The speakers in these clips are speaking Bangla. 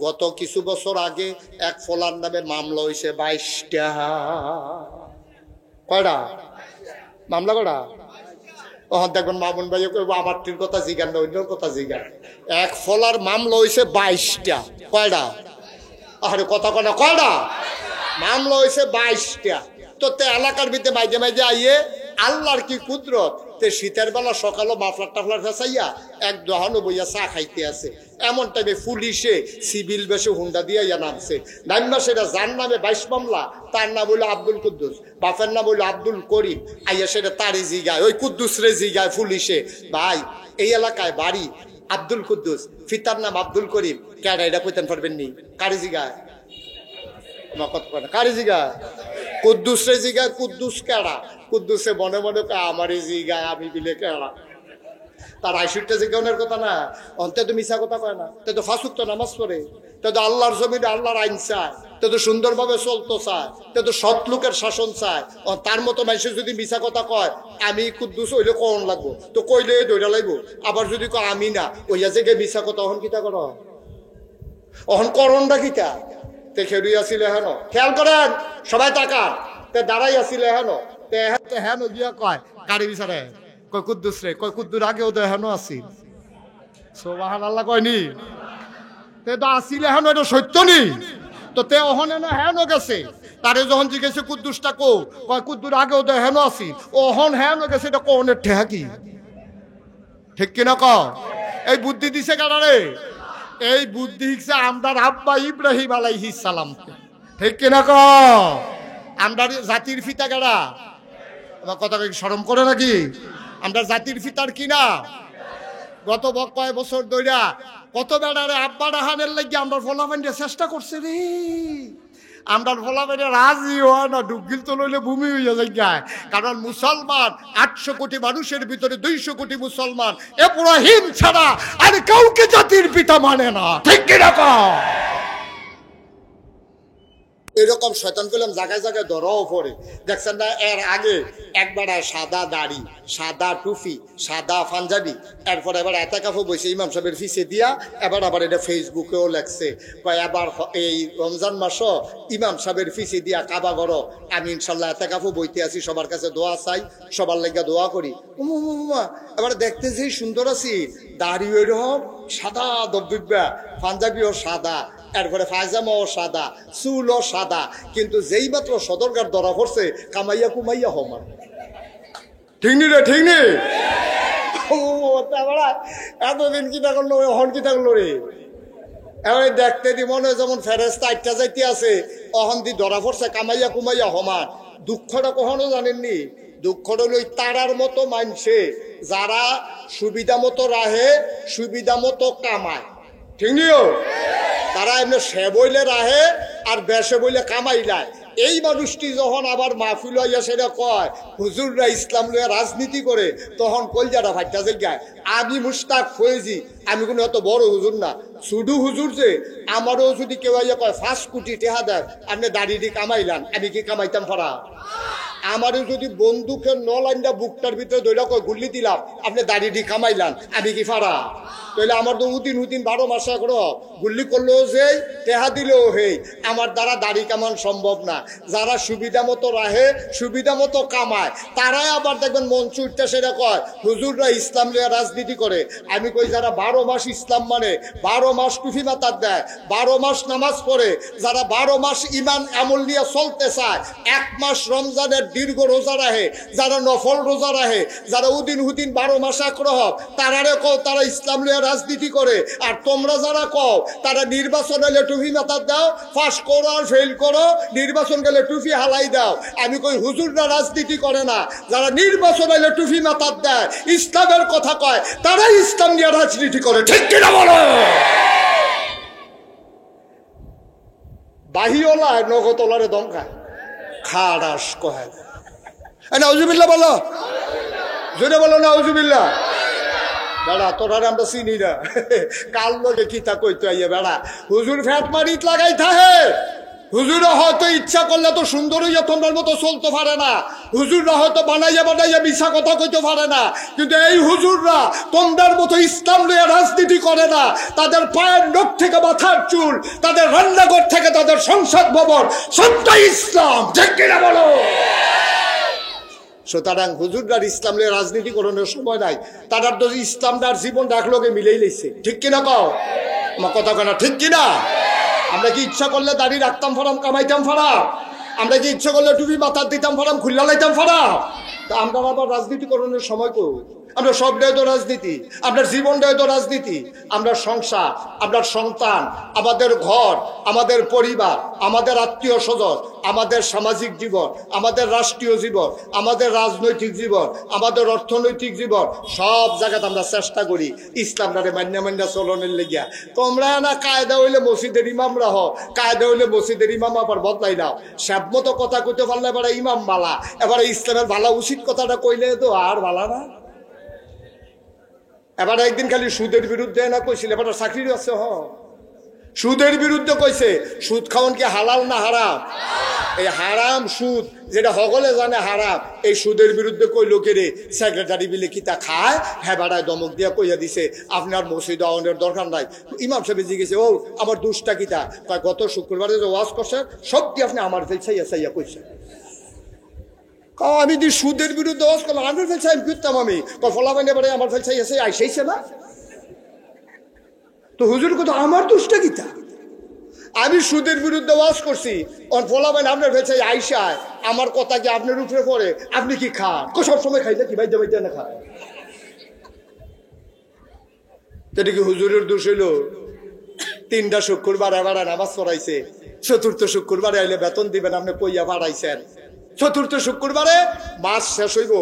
গত কিছু বছর আগে এক ফলার নামে মামলা হয়েছে 22টা। কয়টা মামলা? কয়টা? ওখান দেখবেন মামুন ভাই আমার টির কথা জিগান না, অন্যর কথা জিগান। এক ফলার মামলা হয়েছে 22টা। কয়টা? আরে কথা কয় না, কয়টা মামলা হয়েছে? 22টা। তো তে এলাকার ভিতরে মাঝে মাঝে আইয়ে আল্লাহর কি কুদরত, তে শীতের বেলা সকালে মাফলার টাফলার ফেসাইয়া এক দোহানো বইয়া চা খাইতে আছে। এমন টাইমে পুলিশে সিভিল বেশে হুন্ডা দিয়ে নামছে। নাইমা সেটা যার নামে 22 মামলা, তার নাম হইলো আব্দুল কুদ্দুস, বাপের নাম হইলো আব্দুল করিম। আইয়া সেটা তারে জিগায়, ওই কুদ্দুস রে জিগায় পুলিশে, ভাই এই এলাকায় বাড়ি আব্দুল কুদ্দুস, ফিতার নাম আব্দুল করিম, কেডা এটা কইতেন পারবেন নি? কারে জিগায়? কারে জিগায়? কুদ্দুস রে জিগায়। কুদ্দুস কেডা? কুদ্দুসে মনে মনে আমারে জিগায়, আমি বিলে কেডা? তার ৬৮টা জিজ্ঞানের কথা না, অন্তে তো মিশা কথা কয় না, তে তো ফাঁসুক তো নামাজ পড়ে, তে তো আল্লাহর জমিনে আল্লাহর আইন চায়, তে তো সুন্দরভাবে চলতো চায়, তে তো সৎ লোকের শাসন চায়। তার মতো মানুষের যদি মিশা কথা কয় আমি কুদ্দুস হইলে কখন লাগবো, তো কইলে দৌড়া লাগবো। আবার যদি কয় আমি না, ওইয়া যে মিশা কথা অহন কিতা কর, অহন করণটা কিতা? তে খেরুই আসিলে হেন, খেয়াল করেন সবাই তাকান, তে দাঁড়াই আসিলে হেন, তে হেন গিয়া কয় কারি বিচারে, কয় কুদ্দুস রে, কয় কুদ্দুর আগেও তো হেন আসিল। সুবহানাল্লাহ কয়নি? তে তো আসিলে হেন, এটা সত্য নি? তো তে অহনে না হেন গেছে, তারে যখন জিজ্ঞেসে কুদ্দুসটা কো, কয় কুদ্দুর আগেও তো হেন আসিল, ওহন হেন গেছে, এটা কোনের ঠেহা কি? ঠিক কিনা ক? এই বুদ্ধি দিছে কারারে? এই বুদ্ধি হিসে আমরার আব্বা ইব্রাহিম আলাইহিস সালাম। ঠিক কিনা ক? আমরা জাতির ফিতা গাড়া, আমার কথা শরম করে নাকি? আমরা জাতির ফিতার কিনা গত কয় বছর ধইরা কত বেড়ারে আব্বা রাহানের লাগি আমরা ফলাফাইন্ডে চেষ্টা করছে রে। আমরা ফলাফাইন্ডে রাজি হয় না, ডুবগিল তো লইলে ভূমি হইয়া যায়। কারণ মুসলমান 800 কোটি মানুষের ভিতরে 200 কোটি মুসলমান, এ পুরো হিম ছাড়া আর কাউকে জাতির পিতা মানে না। ঠিক কিরকম? এরকম শয়তান করলাম জায়গায় জায়গায় ধরাও পড়ে। দেখছেন না, এর আগে একবার সাদা দাড়ি, সাদা টুপি, সাদা পাঞ্জাবি, এরপর এবার এতেকাফও বসে ইমাম সাহেবের ফিসে দিয়া, এবার আবার এটা ফেসবুকেও লেখছে, এবার এই রমজান মাসও ইমাম সাহেবের ফিসে দিয়া কাবা করো, আমি ইনশাল্লাহ এতেকাফও বইতে আছি, সবার কাছে দোয়া চাই, সবার লেগে দোয়া করি। এবার দেখতে যে সুন্দর আছি, দাড়ি ওইরকম সাদা দবদুব্বা, পাঞ্জাবিও সাদা, এরপরে পায়জামাও সাদা, চুলও সাদা, কিন্তু যেই মাত্র সদরকার ধরা পড়ছে কামাইয়া কুমাইয়া হমার। ঠিক নি রে? ঠিক নি? এতদিন কিতা করলো, হন কিতা করলো রে? এবার দেখতে দি মনে হয় যেমন ফেরেস্তা আটটা যাইতে আছে, অহন দি ধরা পড়ছে কামাইয়া কুমাইয়া হমার। দুঃখটা কখনো জানেননি? দুঃখটা হলো তারার মতো মানছে যারা সুবিধা মতো রাহে, সুবিধা মতো কামায়। ঠিক নিও? তারা এমনি সে বইলে রাহে আর বেশে বইলে কামাইলায়। এই মানুষটি যখন আবার মাহফিল হইয়া সেটা কয় হুজুররা ইসলাম লইয়া রাজনীতি করে, তখন কলজাটা ফাইটা যায়। আমি মুশতাক ফয়েজি, আমি কোনো এত বড় হুজুর না, শুধু হুজুর যে আমারও যদি কেউ ইয়া কয় 5 কোটি টাকা দেন, আপনি দাঁড়িয়ে কামাইলাম, আমি কি কামাইতাম ফারা? আমারও যদি বন্দুকের নলাইনটা বুকটার ভিতরে দইরা কয় গুল্লি দিলাম, আপনি দাঁড়িয়ে কামাইলাম, আমি কি ফারা? তাহলে আমার তো উদিন 12 মাসে করো, গুল্লি করলেও যেই, টেহা দিলেও হেই, আমার দ্বারা দাড়ি কামান সম্ভব না। যারা সুবিধা মতো রাহে, সুবিধা মতো কামায়, তারাই আবার দেখবেন মঞ্চ উঠতে সেটা কয় হুজুররা ইসলাম লিয়া রাজনীতি করে। আমি কই যারা 12 মাস ইসলাম মানে, 12 মাস টুফি মাতার দেয়, 12 মাস নামাজ পড়ে, যারা 12 মাস ইমান আমল নিয়ে চলতে চায়, 1 মাস রমজানের দীর্ঘ রোজা রাহে, যারা নফল রোজা রাহে, যারা উদিন 12 মাস আগ্রহ, তারারে কও তারা ইসলাম লিয়া রাজনীতি করে। আর তোমরা যারা কও তারা নির্বাচন হলে টুপি মাথার দাও, পাস করো আর ফেল করো, নির্বাচন গেলে টুপি হালাই দাও। আমি কই হুজুররা রাজনীতি করে না, যারা নির্বাচন হলে টুপি মাথার দেয়, ইসলামের কথা কয়, তারাই ইসলাম নিয়ে রাজনীতি করে। ঠিক কিনা বলো? বাহিওলা নগতলারে দমকায়, খাড়াস কয় নাউজুবিল্লাহ বলো, জোরে বলো নাউজুবিল্লাহ। বেড়া তোরারে আমরা চিনি না, কাল লোকে কিতা কইতে আইয়া বেড়া হুজুর ফ্যাট মারিত লাগাই থাহে, হুজুরা হয়তো ইচ্ছা করলে তো সুন্দর হইয়া তোমার মতো চলতে পারে না, হুজুররা হয়তো বানাইয়া বানাইয়া মিছা কথা কইতে পারে না, কিন্তু এই হুজুররা তোমার মতো ইসলাম নিয়ে রাজনীতি করে না। তাদের পায়ের নখ থেকে মাথার চুল, তাদের রান্নাঘর থেকে তাদের সংসদ ভবন সবটাই ইসলাম, ঠিক কিনা বলো? সুতরাং হুজুররার ইসলাম নিয়ে রাজনীতি করানোর সময় নাই, তাদের তো ইসলামটার জীবন ডাকলোকে মিলেই লেছে, ঠিক কিনা কও? আমার কথা কেনা ঠিক কিনা? আমরা কি ইচ্ছা করলে দাঁড়িয়ে রাখতাম ফারাম, কামাইতাম ফারাম? আমরা কি ইচ্ছা করলে টুপি মাথার দিতাম ফারাম, খুল্লা লাইতাম ফারাম? তা আমরা আবার রাজনীতি করানোর সময় করব? আমরা সবটাই তো রাজনীতি, আপনার জীবনটাই তো রাজনীতি। আমরা সংসার, আপনার সন্তান, আমাদের ঘর, আমাদের পরিবার, আমাদের আত্মীয় স্বজন, আমাদের সামাজিক জীবন, আমাদের রাষ্ট্রীয় জীবন, আমাদের রাজনৈতিক জীবন, আমাদের অর্থনৈতিক জীবন, সব জায়গাতে আমরা চেষ্টা করি ইসলামটারে মান্যা মান্যা চলনের লেগিয়া। তোমরা না কায়দা হইলে মসজিদের ইমামরা হ, কায়দা হইলে মসজিদের ইমাম আবার বদলাই নাও। সব মতো কথা কইতে পারলে এবারে ইমাম বালা, এবারে ইসলামের ভালা উচিত কথাটা কইলে তো আর ভালা না। এবার একদিন খালি সুদের বিরুদ্ধে না কইছিল, এবার চাকরির আছে। সুদের বিরুদ্ধে কইছে, সুদ খাওয়ান কি হালাল না হারাম? এই হারাম সুদ যেটা সকলে জানে হারাম, এই সুদের বিরুদ্ধে কই লোকেরে সেক্রেটারি বিলে কিতা খায়, হ্যাঁ বাড়ায় দমক দিয়া কইয়া দিছে আপনার মসজিদ আওয়ানের দরকার নাই। ইমাম সাহেব জিজ্ঞেসে, ও আমার দুষ্টা কিতা? কয় গত শুক্রবারে যে ওয়াজ করছেন সব কি আপনি আমার চাইয়া চাইয়া কইছেন? আমি দি সুদের বিরুদ্ধে ওয়াজ করলাম, আমার ফেল চাই করতাম আমি। ফলাফল এবারে আমার ফেল চাই আছে আইসাইছে না তো হুজুর কত আমার দুষ্টা গীতা। আমি সুদের বিরুদ্ধে ওয়াজ করছি, ফলাফল আপনার ফেল চাই আইসায়, আমার কথা কি আপনার উপরে পড়ে? আপনি কি খান? সবসময় খাইলে কি বাইতে বাইতে না খায়? এটা কি হুজুরের দোষ হইল? 3টা শুক্রবার এবার নামাজ পড়াইছে, 4th শুক্রবারে আইলে বেতন দিবেন, আপনি কইয়া বাড়াইছেন। 4th শুক্রবারে মাস শেষ হইব,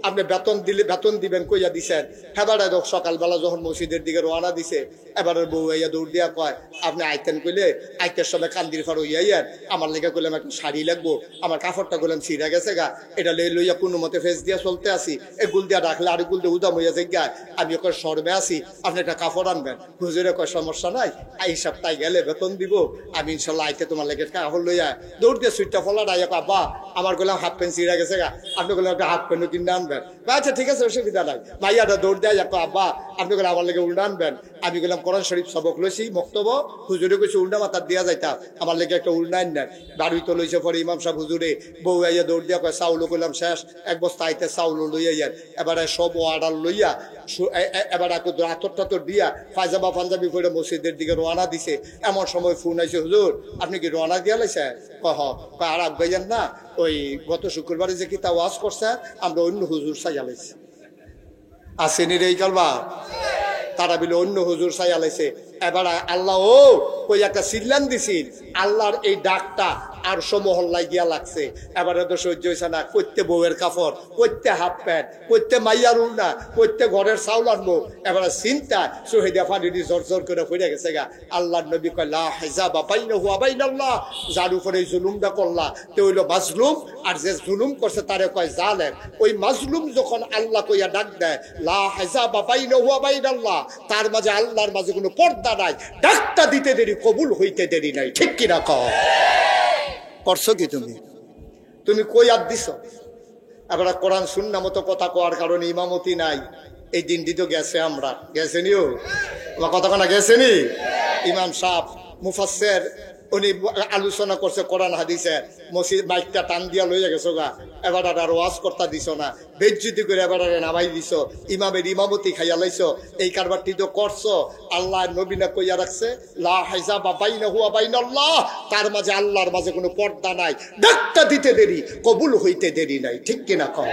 আপনি বেতন দিলে বেতন দিবেন কইয়া দিছেন। হেবারে সকালবেলা যখন মসজিদের দিকে রওনা দিছে, এবারের বউ আইয়া দৌড় দিয়া কয় আপনি আইতেন কইলে আইতের সময় কান্দির ফার হইয়াইয়ার, আমার লেগে কইলাম একটা শাড়ি লাগবো, আমার কাপড়টা কইলাম ছিঁড়া গেছে গা, এটা লইয়া কোনো মতে ফেস দিয়া চলতে আসি, এ গুল দিয়া রাখলে আর গুল দিয়ে উদাম হইয়া যাই, আমি ওকে সরবে আসি, আপনি একটা কাপড় আনবেন। হুজুরে কয় সমস্যা নাই, এই সপ্তাহে গেলে বেতন দিব, আমি ইনশাল্লাহ আইতে তোমার লেগে কাপড় লইয়া। দৌড় দিয়ে সুইটটা ফলা ডাইয়া আব্বা আমার গেলাম হাফ প্যান্ট ছিঁড়া গেছে গা, আপনি গেলাম একটা হাফ প্যান্টও কিনে আনবেন। আচ্ছা ঠিক আছে, অসুবিধা নাই। মাইয়াটা দৌড় দেয়, আব্বা আপনি গেলে আমার লেগে উল্টা আনবেন। আমি গেলাম কোরআন শরীফ সবক লইছি মক্তব্য, হুজুরে কইছে উল্টা মাথার দিয়া যাইতাম, আমার লেগে একটা উল্টা আনেন। বাড়ি তো লইছে পরে ইমাম সাহেব হুজুরে, বউ আইয়া দৌড় দিয়া কয় চাউলও কইলাম শেষ, 1 বস্তা আইতে চাউলও লইয়া ইয়ার। এবারে সব অর্ডার লইয়া এবার আতর টাতর দিয়া পায়জামা পাঞ্জাবি করে মসজিদের দিকে রওনা দিছে। এমন সময় ফোন আইছে, হুজুর আপনি কি রওনা দিয়া লাইছে? আর আগাইয়েন না, ওই গত শুক্রবারে যে কিতা ওয়াজ করছে আমরা অন্য হুজুর চাইয়া লাইছি। আসেনি রে এই কালবা তারা বিলে অন্য হুজুর চাইয়া লাইছে। এবার আল্লাহ ও কই একটা সিল্লান দিছিল, আল্লাহর এই ডাকটা আর সমহল্লায় গিয়া লাগছে। এবারে তো সহ্য হয়েছে না, করতে বউয়ের কাপড়, করতে হাফ প্যান্ট, করতে মাইয়ার উল্না, করতে ঘরের চাউল আনবো। এবারে চিন্তা শহীদা ফানিদি জোর জোর করে পড়ে গেছে গা। আল্লাহর নবী কয় লা হিজাবা বাইনাহু ওয়া বাইনাল্লাহ, যার উপরে এই জুলুমটা করলা তে হইল মাজলুম, আর যে জুলুম করছে তারে কয় জালেম। ওই মাজলুম যখন আল্লাহ কইয়া ডাক দেয় লা হিজাবা বাইনাহু ওয়া বাইনাল্লাহ, তার মাঝে আল্লাহর মাঝে কোনো পর্দা নাই, ডাকটা দিতে দেরি কবুল হইতে দেরি নাই, ঠিক কিনা কও? করছো কি তুমি? তুমি কই আর দিছ? এবার কোরআন সুন্নাহ মতো কথা কোয়ার কারণে ইমামতি নাই, এই দিনটি তো গেছে। আমরা গেছে নিও আমার কথা কোনা গেছে নি? ইমাম সাহেব মুফাসসির উনি আলোচনা করছে কোরআন হাদিসে, মসজিদ মাইকটা টান দিয়া লইয়া গেছো গা, এবার আর ওয়াজ করতে দিছ না, বেজ্জতি করে এবার নামাই দিছ, ইমামের ইমামতি খাইয়া লাইছো। এই কারবারটি তো করছো। আল্লাহ নবী না কইয়া রাখছে লা হিজাবা বাইনাহু ওয়া বাইনাল্লাহ, তার মাঝে আল্লাহর মাঝে কোনো পর্দা নাই, ডাকটা দিতে দেরি কবুল হইতে দেরি নাই, ঠিক কিনা কও?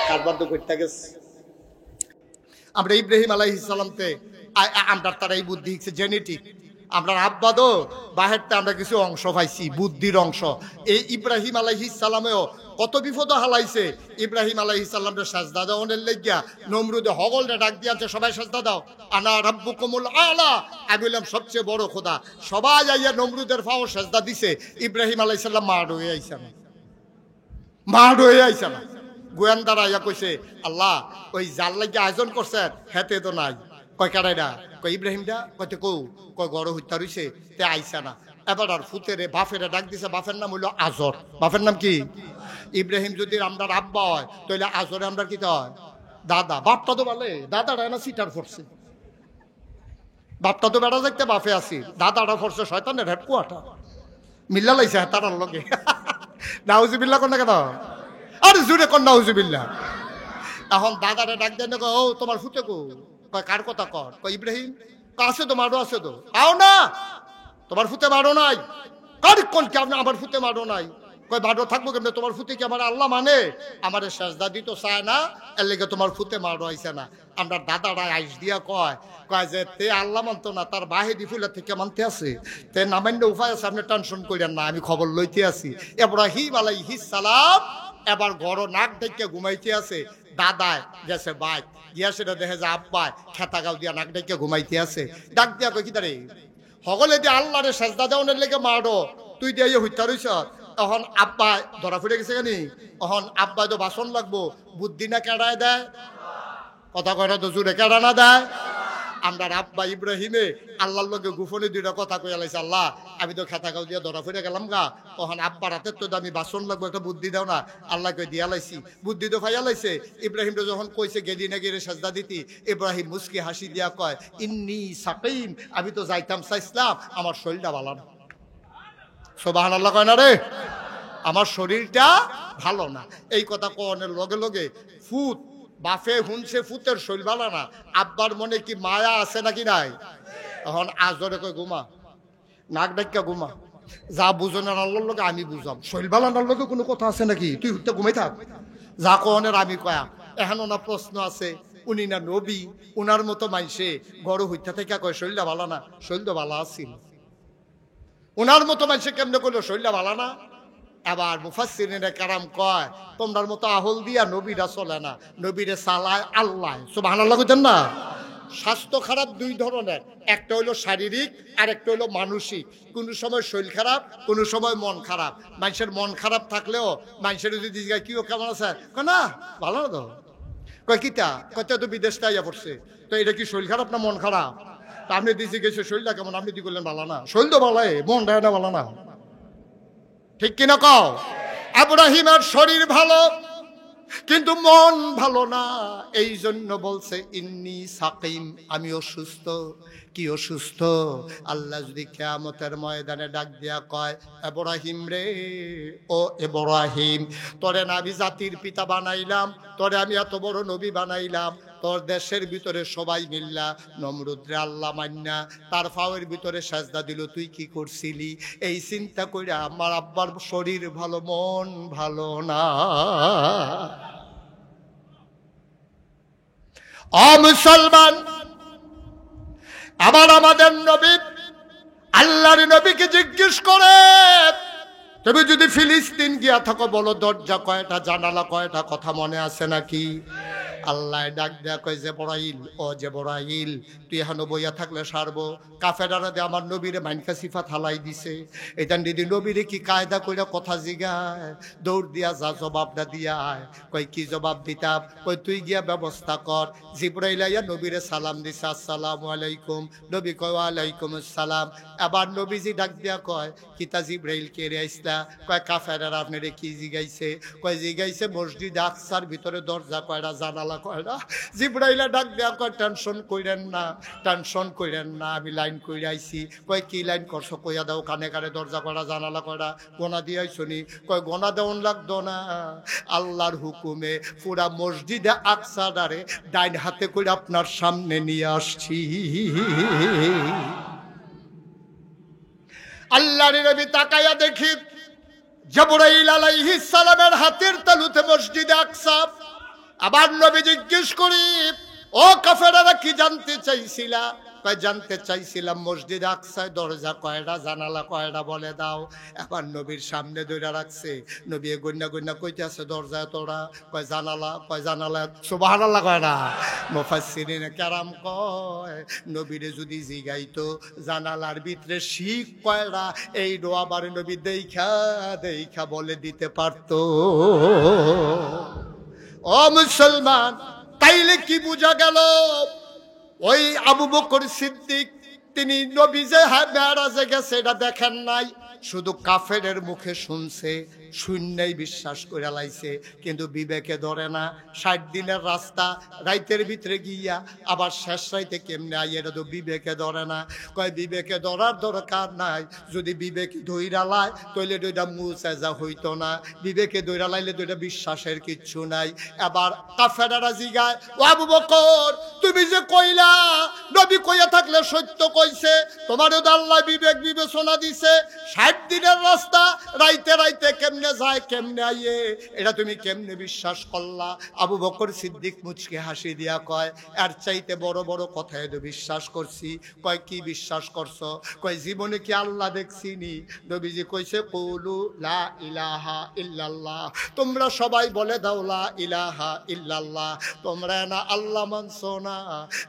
কারবার তো করতে গেছে। আমরা ইব্রাহিম আলাইহিস সালামতে আমরা তারা এই বুদ্ধি জেনেটিক, আপনার আব্বা তো বাহেরটা আমরা কিছু অংশ পাইছি, বুদ্ধির অংশ। এই ইব্রাহিম আলাইহিস সালামেও কত বিপদ হালাইছে। ইব্রাহিম আলাইহিস সালামকে সাজদা দেওয়ার লাগিয়া নমরুদে হগলটা ডাক দিয়েছে, সবাই সাজদা দাও, আনা রাব্বুকুমুল আলা, আমি বললাম সবচেয়ে বড় খোদা। সবাই আইয়া নমরুদের ফাও সাজদা দিছে। ইব্রাহিম আলাইহিস সালাম মার হয়ে আইছে না, মার হয়ে আইছে না। গোয়েন্দারা আইয়া কইছে আল্লাহ ওই যার লাগিয়া আয়োজন করছেন হেতে তো নাই। কয় কারাইরা? কয় ইব্রাহিমটা। কয়তে কৌ? কয় গড় হত্যা রইছে তে আইসা না। এবার আর ফুতেরে বাফেরে ডাক দিছে, বাফের নাম হইল আজর। বাফের নাম কি? ইব্রাহিম যদি আমরা আব্বা হয় তাহলে আজরে আমরা কি হয়? দাদা। বাপটা তো বলে দাদাটা না সিটার ফোরছে, বাপটা তো বেড়া যাইতে বাফে আসি, দাদাটা ফোরছে শয়তানের হেডকোয়ার্টার, মিল্লা লাইছে তারার লগে। নাউজুবিল্লাহ কোন না কেন? আরে জুড়ে কোন নাউজুবিল্লাহ। এখন দাদারে ডাক দেন, ও তোমার ফুতে কো? কয় কার কথা কর? কয় ইব্রাহিম। আছে তো, মারো আছে তো। আও না, তোমার ফুতে মারো নাই। কার কোন কে আপনি আমার ফুতে মারো নাই? কয় মারো থাকবো কেমনে? তোমার ফুতে কি আমার আল্লাহ মানে? আমার সেজদা দিত চায় না, এর লেগে তোমার ফুতে মারো আইছে না। আমরা দাদারা আইস দিয়া কয় কয় যে তে আল্লাহ মানতো না, তার বাহেদি ফুলা থেকে মানতে আছে, তে নামান্য উপায় আছে, আপনি টেনশন করেন না, আমি খবর লইতে আছি। ইব্রাহিম আলাইহিস সালাম এবার ঘর নাক ডেকে ঘুমাইতে আছে। দাদায় গেছে বাইক গিয়া, সেটা দেখে যে আব্বাই খেতা গাও দিয়া নাক ডেকে ঘুমাইতে আছে। ডাক দিয়া কই কি দাঁড়ে সকলে দিয়ে আল্লাহরে সেজদা দেওয়ানের লেগে মারো, তুই দিয়ে হত্যা রইছ। এখন আব্বা ধরা ফুটে গেছে কেন? এখন আব্বা তো বাসন লাগবো, বুদ্ধি না কেড়ায় দেয়? কথা কয়টা তো জুড়ে কেড়া না দেয়? আমরা আব্বা ইব্রাহিমে আল্লাহর লগে গোপনে দুইটা কথা কইয়া লাইছে, আল্লাহ আমি তো খেতা গাও দিয়ে ধরা ফুটে গেলাম গা, তখন আব্বার হাতের তো আমি বাসন লাগবো, একটা বুদ্ধি দাও না। আল্লাহ কই দিয়া লাইছি, বুদ্ধি তো ফাইয়া লাইছে। ইব্রাহিম যখন কইছে গেলি না গেলে সাজদা দিতি, ইব্রাহিম মুস্কি হাসি দিয়া কয় ইন্নী সাকিম, আমি তো যাইতাম চাইছিলাম, আমার শরীরটা ভালো না। সুবহানাল্লাহ কয় না রে? আমার শরীরটা ভালো না। এই কথা কনের লগে লগে ফুত বাফে হুনছে ফুতের শরীর ভালো না, আব্বার মনে কি মায়া আছে নাকি নাই? এখন আজরে কই ঘুমা, নাক ডাক্কা ঘুমা, যা বুঝনের আল্লাহর লগে আমি বুঝাম, শরীর ভালো আল্লাহর লগে কোনো কথা আছে নাকি? তুই হুতে ঘুমাই থাক, যা কনের আমি কয়া। এখন ওনার প্রশ্ন আছে, উনি না নবী, উনার মতো মাইসে গড় হইতা থেকে কয় শরীরটা ভালো না, শরীর তো ভালো আছিল। উনার মতো মাইসে কেমনে করলো শরীরটা ভালো না? এবার মুফাসসিরিনে কেরাম কয় তোমরার মতো আহল দিয়া নবীরা চলে না, নবীরে চালায় আল্লাহ। সুবহানাল্লাহ কইতেন না? স্বাস্থ্য খারাপ দুই ধরনের, একটা হইলো শারীরিক আর একটা হইলো মানসিক। কোন সময় শরীর খারাপ, কোন সময় মন খারাপ। মানুষের মন খারাপ থাকলেও মানুষের যদি জিজ্ঞাসা কি কেমন আছে, কয় না ভালো না তো। কয় কিতা? কয়টা তো বিদেশ তাইয়া পড়ছে, তো এটা কি শরীর খারাপ না মন খারাপ? তা আপনি দিতে গেছে শরীরটা কেমন, আপনি দি করলেন ভালো না, শরীর তো ভালো, মন ডায়না ভালো না। ঠিক কিনা কও? ইব্রাহিমের শরীর ভালো কিন্তু মন ভালো না, এই জন্য বলছে ইন্নী সাকিম, আমি অসুস্থ। কি অসুস্থ? আল্লাহ যদি কিয়ামতের ময়দানে ডাক দিয়া কয় ইব্রাহিম রে, ও ইব্রাহিম, তোরে না আমি জাতির পিতা বানাইলাম, তোরে আমি এত বড় নবী বানাইলাম, তোর দেশের ভিতরে সবাই মিল্লা নমরুদরে আল্লাহ মান্না তার ফাওয়ের ভিতরে সাজদা দিল, তুই কি করছিলি? এই চিন্তা কইরা আমার আব্বার শরীর ভালো মন ভালো না। ও মুসলমান, আবার আমাদের নবী আল্লাহর নবীকে জিজ্ঞেস করে, তুমি যদি ফিলিস্তিন গিয়া থাকো বলো দরজা কয়টা, জানালা কয়টা, কথা মনে আছে নাকি? আল্লাহ ডাক দেয়া কয় জিবরাইল, ও জিবরাইল, তুই এখনো বইয়া থাকলে সারবো। কাফেরারা দে আমার নবীরে মাইনকা সিফাত হালাই দিছে, এটা দিদি নবীরে কি কায়দা কইরা কথা জিগায়, দৌড় দিয়া যা জবাবটা দিয়া আয়। কয় কি জবাব দিতাম? কই তুই গিয়া ব্যবস্থা কর। জিবরাইল আইয়া নবীরে সালাম দিছে, আসসালামু আলাইকুম। নবী কয় ওয়ালাইকুম আসসালাম। আবার নবীজি ডাক দিয়া কয় কিতা জিবরাইল কে রে আইসলা? কয় কাফেরারা আপনারে কি জিগাইছে? কয় জিগাইছে মসজিদ আকসার ভিতরে দরজা কয়টা, জানালা কয়টা। জিবরাইলা ডাক দেয়া কয় টেনশন কইরেন না, টেনশন কইরেন না, আমি লাইন কইরা আইছি। কয় কি লাইন করছো? কইয়া দাও কানে কানে, দরজা কয়টা, জানালা কয়টা, গোনা দিয়ে আইছনি? কয় গোনা দেওয়ান লাগতো না, আল্লাহর হুকুমে পুরা মসজিদে আকসারে ডাইন হাতে করে আপনার সামনে নিয়ে আসছি। আল্লাহর নবী তাকায়া দেখি জিবরাইল আলাইহিস সালামের হাতের তালুতে মসজিদে আকসা। আবার নবী জিজ্ঞেস করি, ও কাফেরারা কি জানতে চাইছিলা? কয় জানতে চাইছিলাম মসজিদ আকসায় দরজা কয়টা, জানালা কয়টা বলে দাও। এবার নবীর সামনে ধরে রাখছে, নবী গন্যা গন্যা কইতে আছে দরজা তোরা, কয় জানালা, কয় জানালা। সুবহানাল্লাহ কয় না? মুফাসসিরিনে কেরাম কয় নবীরে যদি জিগাইতো জানালার ভিতরে শিক কয়টা, এই দোয়াবারে নবী দেখা দেখা বলে দিতে পারতো। ও মুসলমান, তাইলে কি বুঝা গেল? ওই আবু বকর সিদ্দিক তিনি নবী যে মেরাজে গেছে এটা দেখেন নাই, শুধু কাফেরের মুখে শুনছে, শূন্যই বিশ্বাস করে লাইছে, কিন্তু বিবেকে ধরে না। 60 দিনের রাস্তা রাইতের ভিতরে গিয়া আবার শেষ রাইতে কেমনে আই, এটা তো বিবেকে ধরে না। কয় বিবেকে ধরার দরকার নাই, যদি বিবেকে ধইরা লাই তাইলে দুইটা মুসাজা হইতো না, বিবেকে ধইরা লাইলে দুইটা বিশ্বাসের কিচ্ছু নাই। এবার কাফেররা জিগায়, ও আবু বকর তুমি যে কইলা নবী কইয়া থাকলে সত্য কইছে, তোমারও তো আল্লাহ বিবেক বিবেচনা দিছে, 60 দিনের রাস্তা রাইতে রাইতে কেমনে যায় কেমনে আইয়ে, এটা তুমি কেমনে বিশ্বাস করলা? আবু বকর সিদ্দিক মুচকে হাসি দিয়া কয়, এর চাইতে বড় বড় কথায় তো বিশ্বাস করছি। কয় কি বিশ্বাস করছো? কয় জীবনে কি আল্লাহ দেখছিনি? নবীজি কইছে কুলু লা ইলাহা ইল্লাল্লাহ, তোমরা সবাই বলে দাও লা ইলাহা ইল্লাল্লাহ, তোমরা না আল্লাহ মানছো না।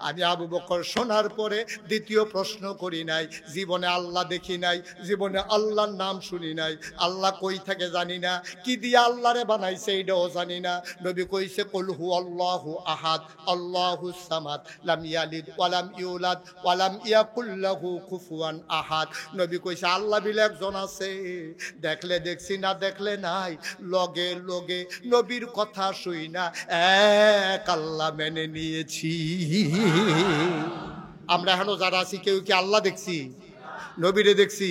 আমি আবু বকর শোনার পরে দ্বিতীয় প্রশ্ন করি নাই, জীবনে আল্লাহ দেখি নাই, জীবনে আল্লাহর নাম শুনি নাই, আল্লাহ কই থাকে জানি না, কি দিয়ে আল্লাহরে বানাইছে এটাও জানি না। নবী কইছে কুল হু আল্লাহু আহাদ আল্লাহুস সামাদ লাম ইয়ালিদ ওয়া লাম ইউলাদ ওয়া লাম ইয়াকুল লাহু কুফুয়ান আহাদ। নবী কইছে আল্লাহ বিলে একজন আছে, দেখলে দেখছি না দেখলে নাই, লগে লগে নবীর কথা শুই না এক আল্লাহ মেনে নিয়েছি। আমরা এখনো যারা আছি কেউ কি আল্লাহ দেখছি? নবীরে দেখছি?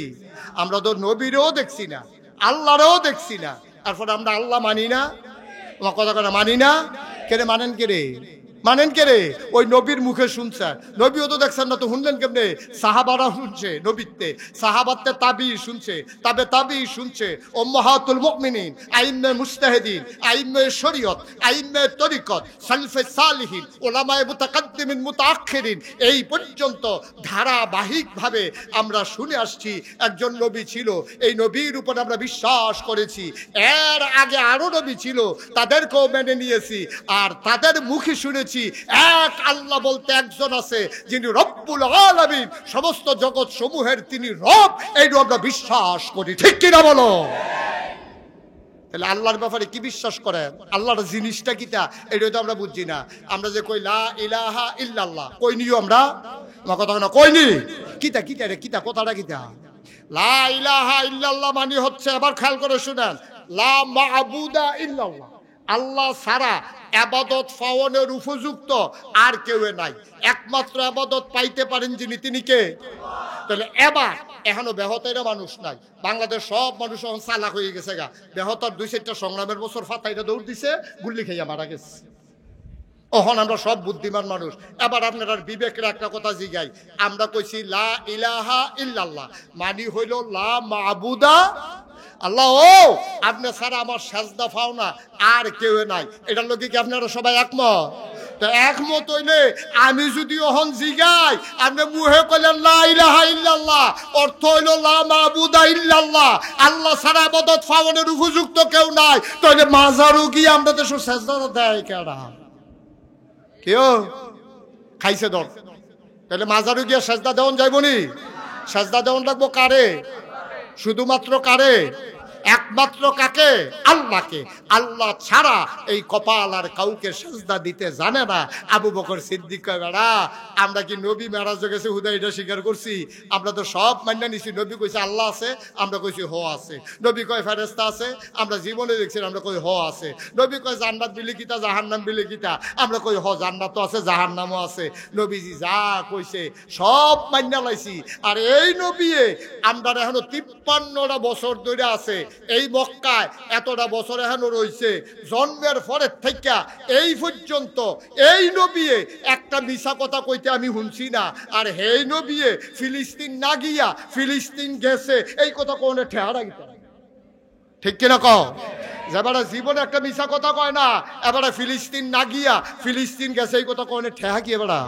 আমরা তো নবীরেও দেখছি না, আল্লাহরেও দেখছি না, তারপর আমরা আল্লাহ মানি না। তোমার কথা কথা মানি না কেরে? মানেন কেরে? মানেন কেরে? ওই নবীর মুখে শুনছে, নবীও তো দেখছেন না, তো শুনলেন কেমনে? সাহাবারা শুনছে নবীতে, সাহাবাতে তাবি শুনছে, তাবে তাবি শুনছে, উম্মাহাতুল মুমিনিন, আইম্মে মুজতাহিদিন, আইম্মে শরীয়ত, আইম্মে তরিকত, সালফে সালিহিন, উলামায়ে মুতাকাদ্দিমিন মুতাআখিরিন, এই পর্যন্ত ধারাবাহিকভাবে আমরা শুনে আসছি একজন নবী ছিল, এই নবীর উপর আমরা বিশ্বাস করেছি। এর আগে আরো নবী ছিল, তাদেরকেও মেনে নিয়েছি, আর তাদের মুখে শুনেছি এক আল্লাহ বলতে একজন আছে, যিনি রব্বুল আলামিন, সমস্ত জগৎ সমূহের তিনি রব, এইটা আমরা বিশ্বাস করি। ঠিক কিনা বলো? তাহলে আল্লাহর ব্যাপারে কি বিশ্বাস করেন? আল্লাহর জিনিসটা কিটা এটা তো আমরা বুঝছি না। আমরা যে কই লা ইলাহা ইল্লাল্লাহ, কই নিও আমরা? আমার কথা না, কই নি? কিটা কিটা রে, কিটা কথাটা কিটা? লা ইলাহা ইল্লাল্লাহ মানে হচ্ছে, আবার খেয়াল করে শুনেন, লা মা'বুদা ইল্লাল্লাহ, আল্লাহ ছাড়া ইবাদত পাওয়ানোর উপযুক্ত আর কেউ নাই, একমাত্র ইবাদত পাইতে পারেন যিনি, তিনি কে? তাহলে এবার এখনো বেহতেরা মানুষ নাই, বাংলাদেশ সব মানুষ এখন চালাক হয়ে গেছে গা, বেহতার 2-4টা সংগ্রামের বছর ফাতাইটা দৌড় দিছে, গুল্লি খাইয়া মারা গেছে। ওহন আমরা সব বুদ্ধিমান মানুষ। এবার আপনার বিবেকের একটা কথা জিগাই, আমরা কইছি লা ইলাহা ইল্লাল্লাহ মানি হইল লা মা'বুদা আল্লাহ, ও আপনি ছাড়া আমার সাজদা পাও না আর কেউ নাই, এটার লোকে কি আপনারা সবাই একমত? তো একমত হইলে আমি যদি ওহন জিগাই, আপনি মুহে কইলেন লা ইলাহা ইল্লাল্লাহ, অর্থ হইল লা মা'বুদা ইল্লাল্লাহ, আল্লাহ ছাড়া ইবাদত পাওয়ানোর উপযুক্ত কেউ নাই, তাহলে মাজারও কি আমরা তো সাজদা দেয় কেডা? কেউ খাইছে দর, তাহলে মাজারও গিয়া সাজদা দেওয়ান যাইবনি? সাজদা দেওয়ান লাগবো কারে? শুধুমাত্র কারে? একমাত্র কাকে? আল্লাহকে। আল্লাহ ছাড়া এই কপাল আর কাউকে সাজদা দিতে জানে না। আবু বকর সিদ্দিক কয়, বেড়া আমরা কি নবী মেরাজে গেছে হুদাই এটা স্বীকার করছি? আমরা তো সব মান্য নিছি। নবী কইছে আল্লাহ আছে, আমরা কইছি হ আছে। নবী কয় ফেরেশতা আছে, আমরা জীবনে দেখছি, আমরা কই হ আছে। নবী কয় জান্নাত বিলে কিতা, জাহান্নাম বিলে কিতা, আমরা কই হ জান্নাতও আছে জাহান্নামও আছে। নবীজি যা কইছে সব মান্য লাইছি। আর এই নবী আমরা এখনো 53টা বছর ধরে আছে এই মক্কায়, এতটা বছর এখনো রয়েছে, জন্মের পরের থেকে এই পর্যন্ত এই নবী একটা মিছা কথা কইতে আমি শুনছি না। আর এই নবী ফিলিস্তিন না গিয়া ফিলিস্তিন গেছে, এই কথা কোন ঠেহারা গিতা, ঠিক কিনা কও? এবারে জীবনে একটা মিছা কথা কয় না, এবারে ফিলিস্তিন না গিয়া ফিলিস্তিন গেছে, এই কথা কোন ঠেহা কি? এবারে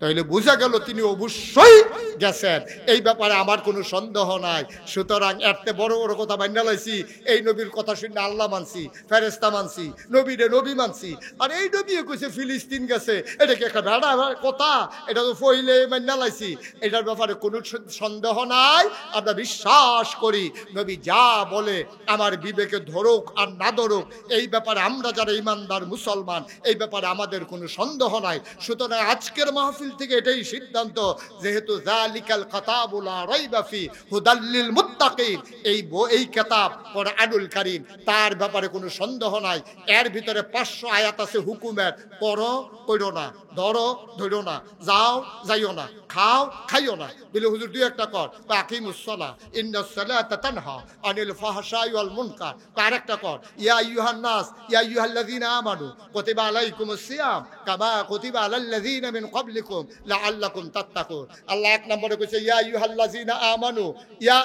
তাইলে বোঝা গেল তিনি অবশ্যই গেছেন, এই ব্যাপারে আমার কোনো সন্দেহ নাই। সুতরাং এত বড় বড় কথা মান্য লাইছি, এই নবীর কথা শুনে আল্লাহ মানছি, ফেরেশতা মানছি, নবীরে নবী মানছি। আর এই নবী কইছে ফিলিস্তিন গেছে, এটা কি একটা ভেড়া কথা? এটা তো ফইলে মান্য লাইছি, এটার ব্যাপারে কোনো সন্দেহ নাই। আমরা বিশ্বাস করি নবী যা বলে আমার বিবেকে ধরুক আর না ধরুক, এই ব্যাপারে আমরা যারা ইমানদার মুসলমান, এই ব্যাপারে আমাদের কোনো সন্দেহ নাই। সুতরাং আজকের মাহফিল মাহফিল থেকে এটাই সিদ্ধান্ত, যেহেতু যালিকাল কিতাবু লা রাইবা ফি হুদাল লিল মুত্তাকিন, এই কিতাব কোরআনুল কারীম, তার ব্যাপারে কোনো সন্দেহ নাই। এর ভিতরে 500 আয়াত আছে হুকুমের, পড়ো পড়ো না, ধরো ধরো না, যাও যাইও না, খাও খাইও না। বলে হুজুর দুই একটা কর, আকিমুস সালাহ ইন্নাস সালাতা তানহা আনিল ফাহশাই ওয়াল মুনকার। আর একটা কর, ইয়া আইয়ুহান নাস ইয়া আইয়ুহাল্লাযীনা আমানু কুতিবা আলাইকুমুস সিয়াম কামা কুতিবা আলাল্লাযীনা মিন ক্বাবলিকুম লাআল্লাকুম তাত্তাকুন। আল্লাহ এক নম্বরে কইছে ইয়া আইয়ুহাল্লাযীনা আমানু, ইয়া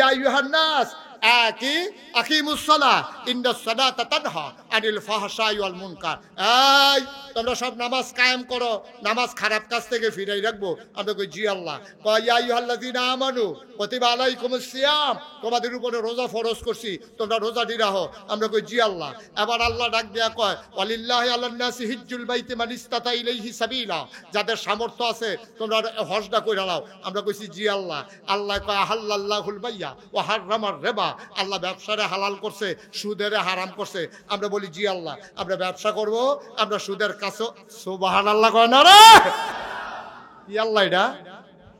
আইয়ুহান নাস আকিমুস সালাহ ইন্নাস সালাতা তানহা আনিল ফাহশাই ওয়াল মুনকার। এই তোমরা সব নামাজ কায়েম করো, নামাজ খারাপ কাজ থেকে ফিরাই রাখবো। আমরা কই জি আল্লাহ। ইয়া আইয়ুহাল্লাযীনা আমানু কুতিবা আলাইকুমুস সিয়াম, তোমাদের উপরে রোজা ফরজ করছি, তোমরা রোজাটি রাখো। আমরা কই জি আল্লাহ। এবার আল্লাহ ডাক দেয়া কয় ওয়ালিল্লাহি আলান নাসি হিজ্জুল বাইতি মান ইসতাতা ইলাইহি সাবিলা, যাদের সামর্থ্য আছে তোমরা হজটা কইরা নাও। আমরা কইছি জি আল্লাহ। আল্লাহ কয় আহাল্লাল্লাহুল বাইয়া ওয়া হাররামার রিবা, আল্লাহ ব্যবসারে হালাল করছে, সুদের হারাম করছে। আমরা বলি জি আল্লাহ। আমরা ব্যবসা করব, আমরা সুদের কাছে সুবহানাল্লাহ কয় না রে, কি আল্লাহ এটা,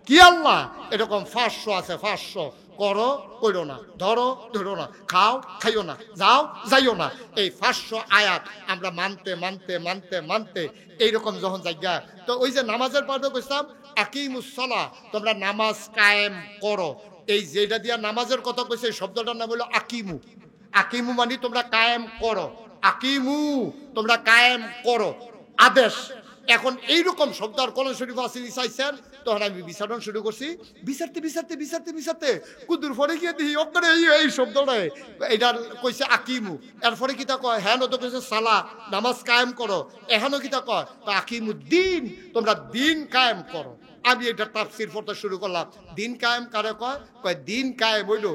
কি আল্লাহ? এরকম 500 আছে, 500 করো কইরো না, ধরো ধরো না, খাও খাইও না, যাও যাইও না। এই 500 আয়াত আমরা মানতে মানতে মানতে মানতে এইরকম যখন জায়গা, তো ওই যে নামাজের পাঠও কইতাম আকিমুস সালাহ, তোমরা নামাজ কায়েম করো। এই যেটা দিয়া নামাজের কথা কইছে এই শব্দটার নাম হলো আকিমু। আকিমু মানে তোমরা কায়েম করো, আকিমু তোমরা কায়েম করো, আদেশ। এখন এইরকম শব্দ আর কোরআন শরীফ আছে চাইছেন, তখন আমি বিচারণ শুরু করছি। বিচারতে বিচারতে বিচারতে বিচারতে কুদুর পরে গিয়ে দিই ওপরে এই শব্দটা এইটার কইছে আকিমু। এরপরে কিতা কয়, হ্যাঁ তো কইছে সালা, নামাজ কায়েম করো। এখানেও কিতা কয় আকিমুদ্দিন, তোমরা দিন কায়েম করো। আমি এটা তাফসীর পড়তে শুরু করলাম। দিন কায়েম কারে কয়? কয় দিন কায়েম হইল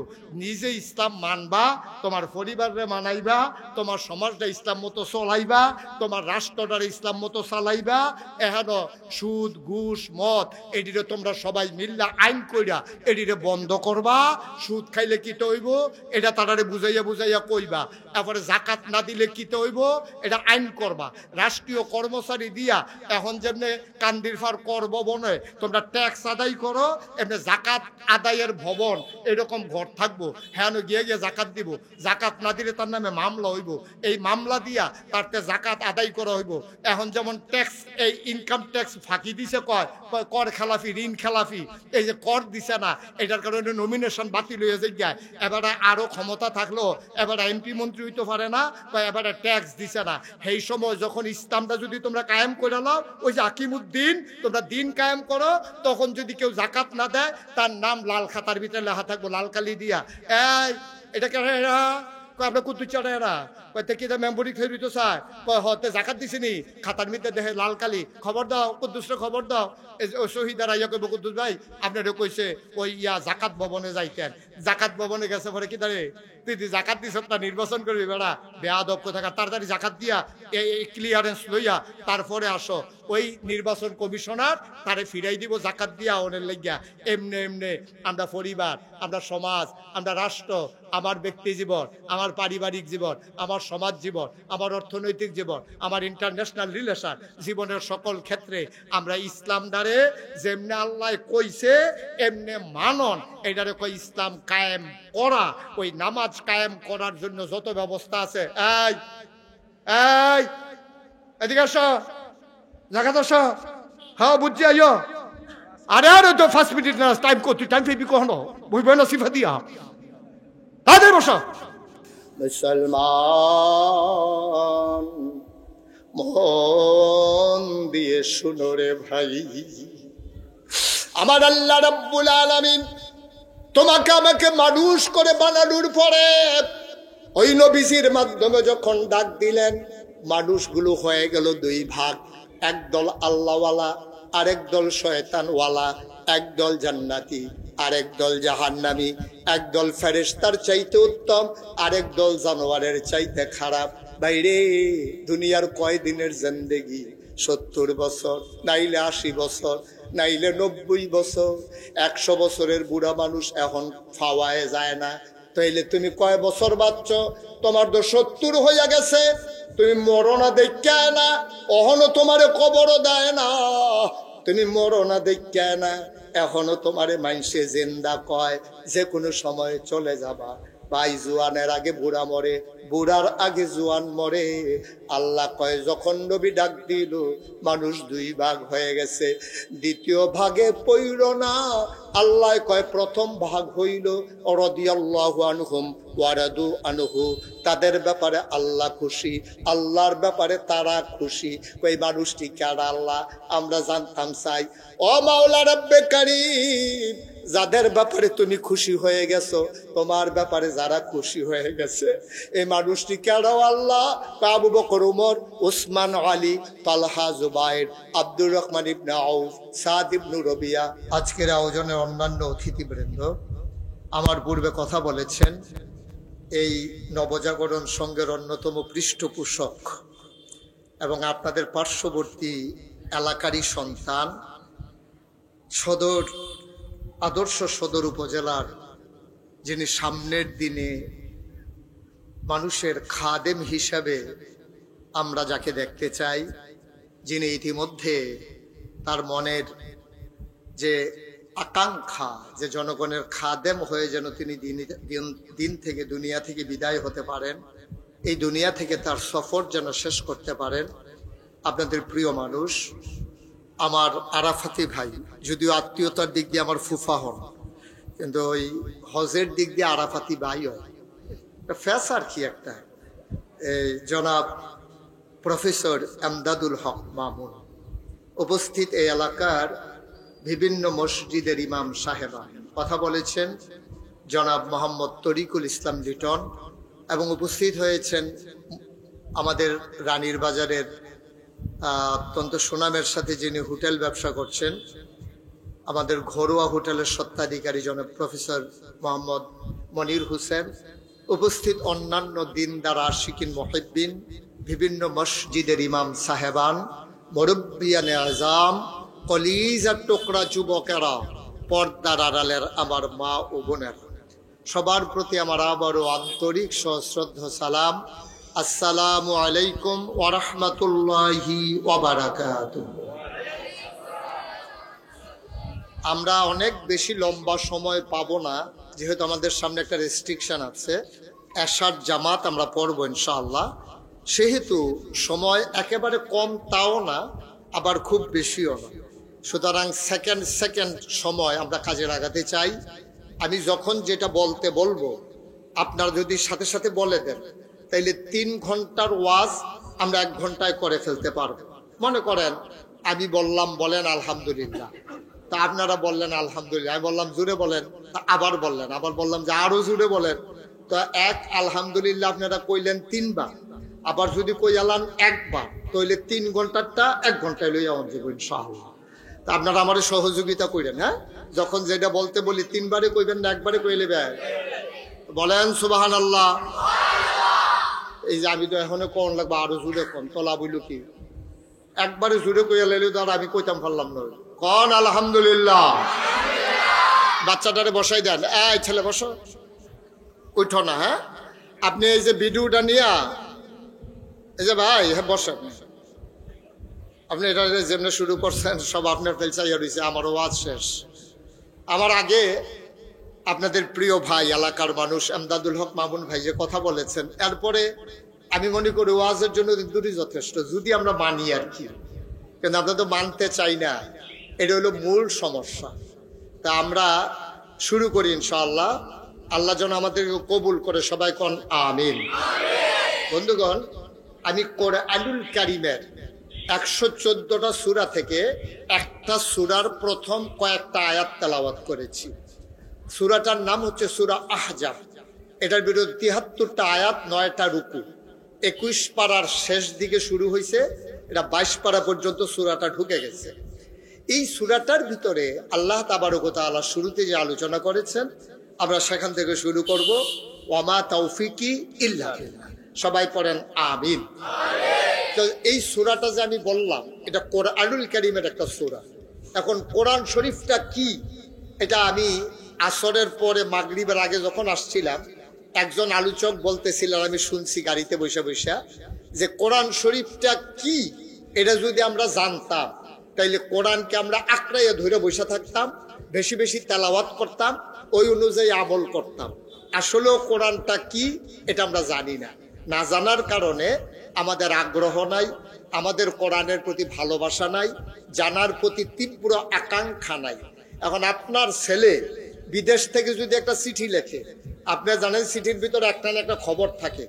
নিজে ইসলাম মানবা, তোমার পরিবারে মানাইবা, তোমার সমাজটা ইসলাম মতো চলাইবা, তোমার রাষ্ট্রটার ইসলাম মতো চালাইবা। এখন সুদ ঘুষ মদ এটিরে তোমরা সবাই মিল্লা আইন কইরা এটিরে বন্ধ করবা। সুদ খাইলে কিতে হইব এটা তারারে বুঝাইয়া বুঝাইয়া কইবা। এরপরে জাকাত না দিলে কিতে হইব এটা আইন করবা। রাষ্ট্রীয় কর্মচারী দিয়া এখন যেমনি কান্দির ফার কর ভবনে তোমরা ট্যাক্স আদায় করো, এমনি জাকাত আদায়ের ভবন এরকম ঘর থাকবো। হ্যাঁ গিয়ে গিয়ে জাকাত দিব, জাকাত না দিলে তার নামে মামলা হইব। এই মামলা দিয়া তারতে জাকাত আদায় করা হইব। এখন যেমন ট্যাক্স, এই ইনকাম ট্যাক্স ফাঁকি দিছে, কয় কর খেলাফি, ঋণ খেলাফি, এই যে কর দিছে না, এটার কারণে নমিনেশন বাতিল হয়ে যায়। এবারে আরো ক্ষমতা থাকলো, এবারে এমপি মন্ত্রী হইতে পারে না, এবারে ট্যাক্স দিছে না। সেই সময় যখন ইসলামটা যদি তোমরা কায়েম করে নাও, ওই যে আকিমুদ্দিন, তোমরা দিন কায়েম করো, তখন যদি কেউ জাকাত না দেয় তার নাম লাল খাতার ভিতরে লেখা থাকবো লাল কালি দিয়া। এই এটা কেন এরা আপনার কুতু চড়ে এরা কি মেম্বরি খেয়ে দিত স্যার হতে জাকাত দিছিনি, খাতার মধ্যে দেখে লাল কালি। খবর দাও কুদ্দুসরে, খবর দাও। শহীদারা ইয়া কইব কুদ্দুস ভাই আপনারও কইছে ওই জাকাত ভবনে যাইতেন। জাকাত ভবনে গেছে পরে কি দাঁড়ে তুই জাকাত দিস না, নির্বাচন করবি বেড়া বেয়াদব কোথাকার, তাড়াতাড়ি জাকাত দিয়া এই ক্লিয়ারেন্স লইয়া তারপরে আসো। ওই নির্বাচন কমিশনার তারে ফিরাই দিব জাকাত দিয়া ওনের লাগিয়া। এমনে এমনে আমরা পরিবার, আমরা সমাজ, আমরা রাষ্ট্র, আমার ব্যক্তি জীবন, আমার পারিবারিক জীবন, আমার সমাজ জীবন, আমার অর্থনৈতিক জীবন, আমার ইন্টারন্যাশনাল রিলেশন জীবনের সকল ক্ষেত্রে আমরা ইসলাম দ্বারে যেমনে আল্লাহ কইছে এমনে মানন, এটারে কই ইসলাম কায়েম করা। ওই নামাজ কায়েম করার জন্য যত ব্যবস্থা আছে, এই এই এদিকে আসো, জায়গা তো আসো, হ্যাঁ বুঝছি আইও। আরে আরে তো 5 মিনিট না টাইম করতে, টাইম পেবি কখনো বুঝবে না সিফা দিয়া তাদের বসো। মুসলমান মন দিয়ে শুনো রে ভাই, আমার আল্লাহ রাব্বুল আলামিন তোমাকে আমাকে মানুষ করে বানানোর পরে ওই নবীজির মাধ্যমে যখন ডাক দিলেন, মানুষগুলো হয়ে গেল 2 ভাগ। একদল আল্লাহওয়ালা, আরেক দল শয়তানওয়ালা। একদল জান্নাতি, আরেক দল জাহান্নামী। একদল ফেরেশতার চাইতে উত্তম, আরেক দল জানোয়ারের চাইতে খারাপ। বাইরে দুনিয়ার কয় দিনের জিন্দেগি? 70 বছর, নাইলে 80 বছর, নাইলে 90 বছর। 100 বছরের বুড়া মানুষ এখন ফাওয়ায় যায় না। তাইলে তুমি কয় বছর বাঁচছ? তোমার তো 70 হইয়া গেছে, তুমি মরনা দেখায় না, অহনো তোমারে কবরও দেয় না। তুমি মরো না দেখা না, এখনো তোমারে মাইনসে জিন্দা কয়, যে কোনো সময় চলে যাবা। ভাই, জুয়ানের আগে বুড়া মরে, বুড়ার আগে জুয়ান মরে। আল্লাহ কয়, যখন নবী ডাক দিল মানুষ দুই ভাগ হয়ে গেছে, দ্বিতীয় ভাগে পইল না। আল্লাহ কয়, প্রথম ভাগ হইল রাদিয়াল্লাহু আনহুম ওয়া রাদু আনহু, তাদের ব্যাপারে আল্লাহ খুশি, আল্লাহর ব্যাপারে তারা খুশি। ওই মানুষটি কারা? আল্লাহ আমরা জানতাম চাই। ও মাওলা রব্বে কারীম, যাদের ব্যাপারে তুমি খুশি হয়ে গেছো, তোমার ব্যাপারে যারা খুশি হয়ে গেছে, এই মানুষটি কারা আল্লাহ? আবু বকর, উমর, উসমান, আলী, তালহা, জুবাইর, আব্দুর রহমান ইবনে আউফ, সাদ ইবনে রবিয়া। আজকের আয়োজনের অন্যান্য অতিথিবৃন্দ আমার পূর্বে কথা বলেছেন। এই নবজাগরণ সংঘের অন্যতম পৃষ্ঠপোষক এবং আপনাদের পার্শ্ববর্তী এলাকারই সন্তান, সদর আদর্শ সদর উপজেলার যিনি সামনের দিনে মানুষের খাদেম হিসাবে আমরা যাকে দেখতে চাই, যিনি ইতিমধ্যে তার মনের যে আকাঙ্ক্ষা যে জনগণের খাদেম হয়ে যেন তিনি দিন থেকে দুনিয়া থেকে বিদায় হতে পারেন, এই দুনিয়া থেকে তার সফর যেন শেষ করতে পারেন, আপনাদের প্রিয় মানুষ আমার আরাফাতি ভাই, যদিও আত্মীয়তার দিক দিয়ে আমার ফুফা হন, কিন্তু ওই হজের দিক দিয়ে আরাফাতি ভাই হয়, ফ্যাস আর কি একটা। এই জনাব প্রফেসর এমদাদুল হক মামুন উপস্থিত, এই এলাকার বিভিন্ন মসজিদের ইমাম সাহেবান কথা বলেছেন, জনাব মোহাম্মদ তরিকুল ইসলাম লিটন, এবং উপস্থিত হয়েছেন আমাদের রানীর বাজারের অত্যন্ত সুনামের সাথে যিনি হোটেল ব্যবসা করছেন, আমাদের ঘরোয়া হোটেলের স্বত্বাধিকারী জনাব প্রফেসর মোহাম্মদ মনির হোসেন, উপস্থিত অন্যান্য দিনদার আশিকিন মুহিব্বিন, বিভিন্ন মসজিদের ইমাম সাহেবান, মুরব্বিয়ানে আযাম, কলিজার টুকরা যুবকেরা, পর্দার আড়ালের আমার মা ও বোনেরা, সবার প্রতি আমার আবারও আন্তরিক সশ্রদ্ধ সালাম। আসসালামু আলাইকুম ওয়া রাহমাতুল্লাহি ওয়া বারাকাতুহু। আমরা অনেক বেশি লম্বা সময় পাবো না, যেহেতু আমাদের সামনে একটা রেস্ট্রিকশন আছে, এশার জামাত আমরা পড়বো ইনশাআল্লাহ, সেহেতু সময় একেবারে কম তাও না, আবার খুব বেশিও না। সুতরাং সেকেন্ড সময় আমরা কাজে লাগাতে চাই। আমি যখন যেটা বলবো আপনারা যদি সাথে সাথে বলে দেন, তাইলে 3 ঘন্টার ওয়াজ আমরা 1 ঘন্টায় করে ফেলতে পারবো। মনে করেন আমি বললাম বলেন আলহামদুলিল্লাহ, তা আপনারা বললেন আলহামদুলিল্লাহ, আমি বললাম জুড়ে বলেন, আবার বললেন, আবার বললাম যে আরো জুড়ে বলেন, তো এক আলহামদুলিল্লাহ আপনারা কইলেন 3 বার, আবার যদি কই আলান 1 বার, তাইলে 3 ঘন্টারটা 1 ঘন্টায় লইয়া যাব ইনশাআল্লাহ। তা আপনারা আমারে সহযোগিতা করেন। হ্যাঁ, যখন যেটা বলতে বলি 3 বারে কইবেন না, 1 বারে কইলে বলেন সুবহানাল্লাহ। এই যে আমি তো এখনো কোন লাগবে, আরো জুড়ে কোন তোলা বইল কি, একবারে জুড়ে কইয়া লাইলে তো আর আমি কইতাম পারলাম না। কোন আলহামদুলিল্লাহ। বাচ্চাটারে বসাই দেন, এই ছেলে বসো, উঠো না। হ্যাঁ, আপনি এই যে ভিডিওটা নিয়া, এই যে ভাই, হ্যাঁ বসেন, আপনি এটা যেমনি শুরু করছেন সব আপনার ফেল চাইয়া রয়েছে, আমার ওয়াজ শেষ। আমার আগে আপনাদের প্রিয় ভাই এলাকার মানুষ এমদাদুল হক মামুন ভাই যে কথা বলেছেন, এরপরে আমি মনে করি ওয়াজের জন্য দুটোই যথেষ্ট, যদি আমরা মানি আর কি, কিন্তু আমরা তো মানতে চাই না, এটা হলো মূল সমস্যা। তা আমরা শুরু করি ইনশাআল্লাহ। আল্লাহ যেন আমাদেরকে কবুল করে, সবাই কোন আমিন। বন্ধুগণ, আমি কোরআনুল কারীমের 114টা সূরা থেকে একটা সূরার প্রথম কয়েকটা আয়াত তেলাওয়াত করেছি। সূরাটার নাম হচ্ছে সূরা আহজাব। এটার ভিতরে 73টা আয়াত, 9টা রুকু, 21 পারার শেষ দিকে শুরু হয়েছে, এটা 22 পারা পর্যন্ত সূরাটা ঢুকে গেছে। এই সূরাটার ভিতরে আল্লাহ তাবারক ওয়া তাআলা শুরুতে যে আলোচনা করেছেন, আমরা সেখান থেকে শুরু করব। ওয়ামা তাওফিকি ইল্লা বিল্লাহ। সবাই পড়েন আমিন। তো এই সূরাটা যে আমি বললাম, এটা কোরআনুল কারীমের একটা সূরা। এখন কোরআন শরীফটা কি, এটা আমি আসরের পরে মাগরিবের আগে যখন আসছিলাম, একজন আলোচক বলতেছিলেন, আমি শুনছি গাড়িতে বসে বসে, যে কোরআন শরীফটা কি এটা যদি আমরা জানতাম, তাইলে কোরআনকে আমরা আঁকড়াইয়া ধরে বসে থাকতাম, বেশি বেশি তেলাওয়াত করতাম, ওই অনুযায়ী আমল করতাম। আসলেও কোরআনটা কি এটা আমরা জানি না। না জানার কারণে আমাদের আগ্রহ নাই, আমাদের কোরআনের প্রতি ভালোবাসা নাই, জানার প্রতি তীব্র আকাঙ্ক্ষা নাই। এখন আপনার ছেলে বিদেশ থেকে যদি একটা চিঠি লেখে, আপনি জানেন চিঠির ভিতরে একটা না একটা খবর থাকে,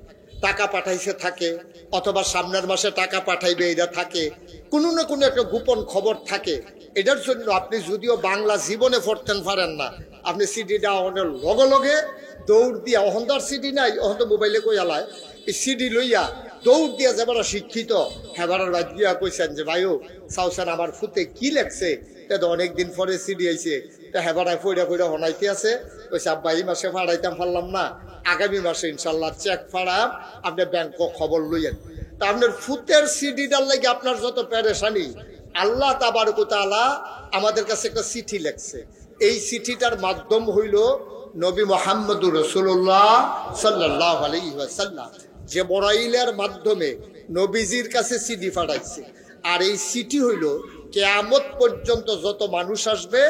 টাকা পাঠাইছে থাকে, অথবা সামনের মাসে টাকা পাঠাইবে এটা থাকে, কোনো না কোনো একটা গোপন খবর থাকে। এটার জন্য আপনি যদিও বাংলা জীবনে পড়তেন পারেন না, আপনি সিডিটা লগে লগে দৌড় দিয়া, অহন্দার সিডি নাই, অহন্ত মোবাইলে কই আলায়, এই সিডি লইয়া দৌড় দিয়া যাবার শিক্ষিত হেবারের বাদ গিয়া কইছেন যে ভাইও চাওছেন আমার ফুতে কি লেখছে, তো অনেকদিন পরে সিডি আইছে, তা হেবারায় ফইরা ফইরা হনাইতে আছে, কইছে আব্বা এই মাসে ফাড়াইতাম পারলাম না, আগামী মাসে ইনশাল্লাহ চেক ফাড়াম, আপনি ব্যাংক খবর লইয়েন। তা আপনার ফুতের সিডিটার লাগে আপনার যত পেরেশানি, আল্লাহ তাবারক ওয়া তাআলা আমাদের কাছে একটা চিঠি লেখছে। এই চিঠিটার মাধ্যম হইল নবী মুহাম্মদুর রাসূলুল্লাহ সাল্লাল্লাহু আলাইহি ওয়াসাল্লাম, যে বরাইলের মাধ্যমে নবীজির কাছে চিঠি পাঠাইছে। আর এই চিঠি হইল কিয়ামত পর্যন্ত যত মানুষ আসবে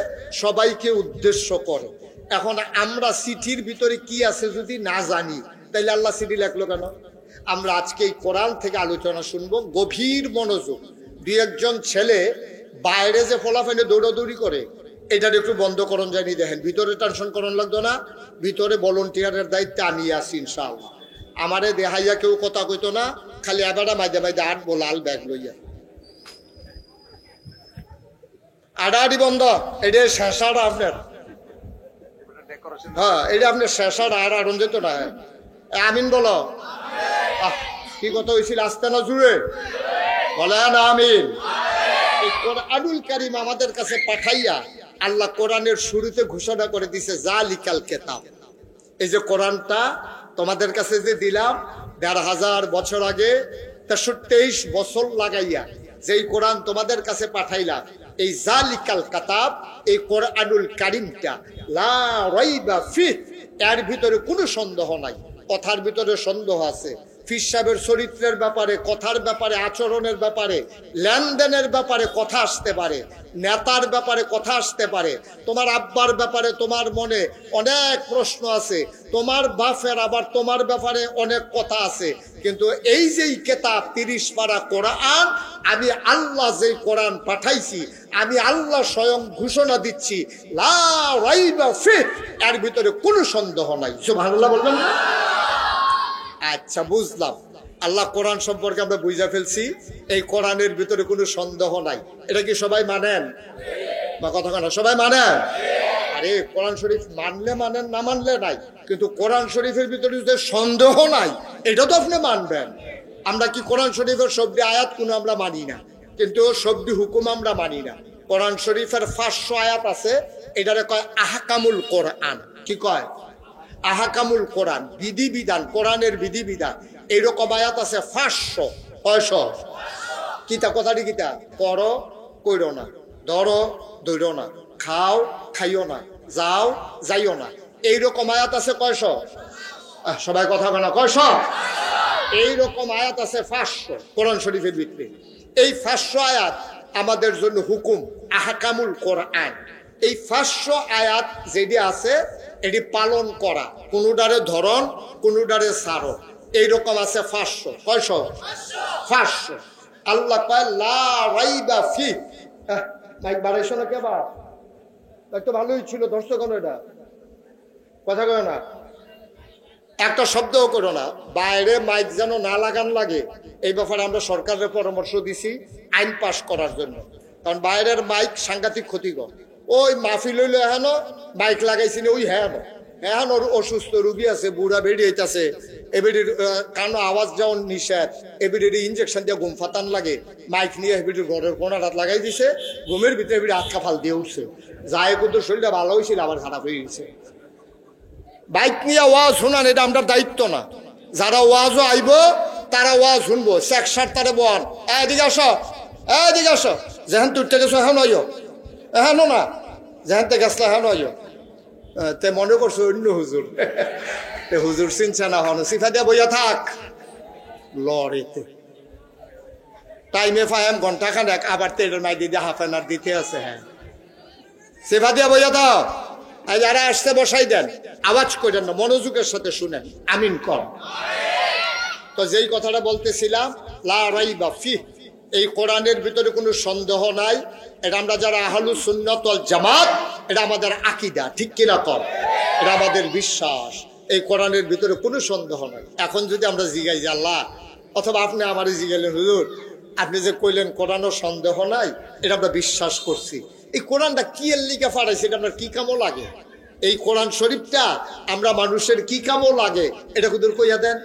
সবাইকে উদ্দেশ্য করে। এখন আমরা চিঠির ভিতরে কি আছে যদি না জানি, তাইলে আল্লাহ চিঠি লেখলো কেন? আমরা আজকে এই কোরআন থেকে আলোচনা শুনবো, গভীর মনোযোগ। দুই একজন ছেলে বাইরে যে ফলাফলে দৌড়াদৌড়ি করে, এটার একটু বন্ধ করণ জানি, দেখেন ভিতরে টেনশন করণ লাগতো না, ভিতরে ভলেন্টিয়ারের দায়িত্বে আমি আছি ইনশাআল্লাহ। আমারে দেহাইয়া কেউ কথা কইতো না, খালি এবারে মাঝে মাঝে আট লাল ব্যাগ লইয়া আড়াআড়ি বন্ধ। এটা শেষাটা আপনার, হ্যাঁ এটা আপনার শেষাটা, আর আড়ন যেত না। আমিন বলো। কি কথা হয়েছিল আসতে না জুড়ে বলেন আমিন। এই কোরআনুল কারীম আমাদের কাছে পাঠাইয়া আল্লাহ কোরআনের শুরুতে ঘোষণা করে দিছে জালিকাল কিতাব। এই যে কোরআনটা তোমাদের কাছে যে দিলাম ১৫০০ বছর আগে, ২৩ বছর লাগাইয়া যেই কোরআন তোমাদের কাছে পাঠাইলাম, এই জালিকাল কিতাব, এই কোরআনুল কারীমটা লা রাইবা ফিহ, এর ভিতরে কোনো সন্দেহ নাই। কথার ভিতরে সন্দেহ আছে, ফির সাহেবের চরিত্রের ব্যাপারে, কথার ব্যাপারে, আচরণের ব্যাপারে, লেনদেনের ব্যাপারে কথা আসতে পারে, নেতার ব্যাপারে কথা আসতে পারে, তোমার আব্বার ব্যাপারে তোমার মনে অনেক প্রশ্ন আছে, তোমার বাপের আবার তোমার ব্যাপারে অনেক কথা আছে। কিন্তু এই যেই কিতাব ৩০ পারা কোরআন, আমি আল্লাহ যেই কোরআন পাঠাইছি, আমি আল্লাহ স্বয়ং ঘোষণা দিচ্ছি লা রাইবা ফিহ, এর ভিতরে কোনো সন্দেহ নাই। সুবহানাল্লাহ বলবেন না? আচ্ছা বুঝলাম, আল্লাহ কোরআন সম্পর্কে আমরা বুঝা ফেলছি, এই কোরআনের ভিতরে কোনো সন্দেহ নাই। এটা কি সবাই মানেন? বা কথা না সবাই মানেন? আরে কোরআন শরীফ মানলে মানেন, না মানলে নাই, কিন্তু কোরআন শরীফের ভিতরে যদি সন্দেহ নাই, এটা তো আপনি মানবেন। আমরা কি কোরআন শরীফের সবটি আয়াত কোনো আমরা মানি না, কিন্তু সবটি হুকুম আমরা মানি না। কোরআন শরীফের ৫০০ আয়াত আছে, এটারে কয় আহকামুল কোরআন। কি কয়? আহকামুল কোরআন, বিধিবিধান, কোরআনের বিধিবিধান। এইরকম আয়াত আছে ৫০০। কয়শ? কিতা কথাটি কিতা? করো কইরো না, ধরো ধরো না, খাও খাইও না, যাও যাইও না। এইরকম আয়াত আছে কয়শ? সবাই কথা বলে না, কয়শ? এইরকম আয়াত আছে ৫০০ কোরআন শরীফের ভিতরে। এই ৫০০ আয়াত আমাদের জন্য হুকুম, আহকামুল কোরআন। এই ৫০০ আয়াত যেটি আছে, এটি পালন করা, কোনোটারে ধরন কোনোটারে সারণ, এইরকম আছে ৫০০। কয়শ? ৫০০। আল্লাহ কয় লা রাইবা ফিহ। মাইক বাড়াইছো না কে? তো ভালোই ছিল, ধরছো কেন? এটা কথা কয় না, একটা শব্দও করো না, বাইরে মাইক যেন না লাগান লাগে। এই ব্যাপারে আমরা সরকারের পরামর্শ দিছি আইন পাশ করার জন্য, কারণ বাইরের মাইক সাংঘাতিক ক্ষতিকর। ওই মাহফিল হইল এখন মাইক লাগাইছি ওই হ্যাঁ এখন ওর অসুস্থ রুগী আছে, বুড়া বেরিয়েছে, এবিডির কারণ আওয়াজ যেমন নিষেধ, এবিডির ইঞ্জেকশন দিয়ে ঘুম ফাতান লাগে, মাইক নিয়ে এবিডির ঘরের কোনারাত লাগাই দিছে, ঘুমের ভিতরে এবিডি হাত কাফাল দিয়ে উঠছে, যায় কিন্তু শরীরটা ভালো হয়েছিল আবার খারাপ হয়ে গেছে। বাইক নিয়ে ওয়াজ শোনান, এটা আমার দায়িত্ব না। যারা ওয়াজও আইব তারা ওয়াজ শুনবো, শেখ তারে বল এদিকে আসো, এদিকে আসো, যেহেন তুরতে গেছো এখন আইও, এখনো না যেহেনতে গেছলা এখন আইও। তে মনে করছো অন্য হুজুর, হুজুর চিনছে না, হন সিফা দিয়ে বইয়া থাক লড়েতে। টাইমে ফায়াম ঘন্টা খানেক আবার তেলের মাই দিয়ে হাফ এন আওয়ার দিতে আছে। হ্যাঁ সেবা দিয়া বইয়া দাও, যারা আসতে বসাই দেন, আওয়াজ করেন না, মনোযোগের সাথে শুনেন, আমিন কর। তো যেই কথাটা বলতেছিলাম, লা রাইবা ফিহ, এই কোরআনের ভিতরে কোনো সন্দেহ নাই। এটা আমরা যারা আহলুস সুন্নাত ওয়াল জামাত, এটা আমাদের আকীদা, ঠিক কিনা কর, এটা আমাদের বিশ্বাস। এই কোরআনের ভিতরে কোনো সন্দেহ নাই। এখন যদি আমরা জিগাই যে আল্লাহ, অথবা আপনি আমারই জিগাইলেন হুজুর, আপনি যে কইলেন কোরআনও সন্দেহ নাই, এটা আমরা বিশ্বাস করছি, এই কোরআনটা কি এর লিখে পাঠাইছে, এটা আপনার কি কামও লাগে? এই কোরআন শরীফটা আমরা মানুষের কি কামও লাগে, এটা কুদুর কইয়া দেন।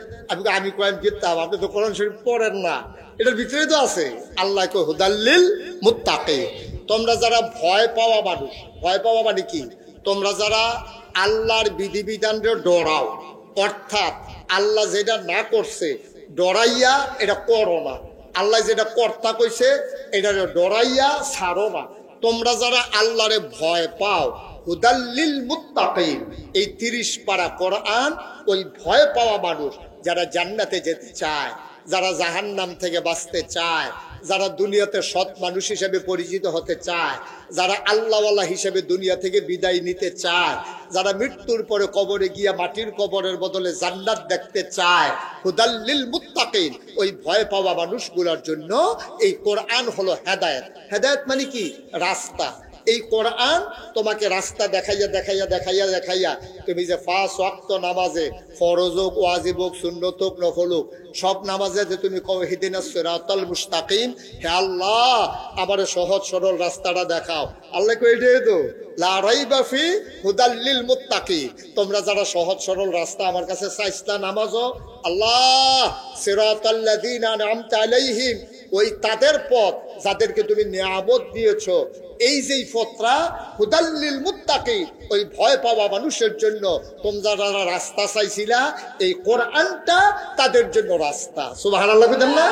আমি কোরআন কিতাব, আপনি তো কোরআন শরীফ পড়েন না, এটার ভিতরে তো আছে আল্লাহ কই হুদাল্লিল মুত্তাকিন। তোমরা যারা ভয় পাওয়া মানুষ, ভয় পাওয়া মানে কি? তোমরা যারা আল্লাহর বিধিবিধানরে ডরাও, অর্থাৎ আল্লাহ যেটা না করছে ডরাইয়া এটা করো না, আল্লাহ যেটা কর্তা কইছে এটা ডরাইয়া ছাড়ো না। তোমরা যারা আল্লাহরে ভয় পাও, হুদাল্লিল মুত্তাকিন, এই 30 পারা কোরআন ওই ভয় পাওয়া মানুষ, যারা জান্নাতে যেতে চায়, যারা জাহান্নাম থেকে বাঁচতে চায়, যারা দুনিয়াতে সৎ মানুষ হিসেবে পরিচিত হতে চায়, যারা আল্লাহওয়ালা হিসেবে দুনিয়া থেকে বিদায় নিতে চায়, যারা মৃত্যুর পরে কবরে গিয়া মাটির কবরের বদলে জান্নাত দেখতে চায়, হুদাল্লিল মুত্তাকিন, ওই ভয় পাওয়া মানুষগুলোর জন্য এই কোরআন হলো হেদায়েত। হেদায়েত মানে কি? রাস্তা। এই কোরআন তোমাকে রাস্তা দেখাইয়া দেখাইয়া দেখাইয়া দেখাইয়া তুমি যে 5 ওয়াক্ত নামাজে, ফরজ হোক, ওয়াজিব হোক, সুন্নত হোক, নফল হোক, সব নামাজে যে তুমি কও ইহদিনাস সিরাতাল মুস্তাকিম, হে আল্লাহ আমার সহজ সরল রাস্তাটা দেখাও। আল্লাহ কই এটাই তো লা রাইবা ফি হুদাল্লিল মুত্তাকিন। তোমরা যারা সহজ সরল রাস্তা আমার কাছে চাইছলা নামাজও, আল্লাহ সিরাতাল্লাযিনা আনআমতা আলাইহিম, ওই তাদের পথ যাদেরকে তুমি নিয়ামত দিয়েছো, এই যে পথটা হুদাল্লিল মুত্তাকিন, ওই ভয় পাওয়া মানুষের জন্য তোমরা যারা রাস্তা চাইছিলা, এই কোরআনটা তাদের জন্য রাস্তা। সুবহানাল্লাহ বলেন না?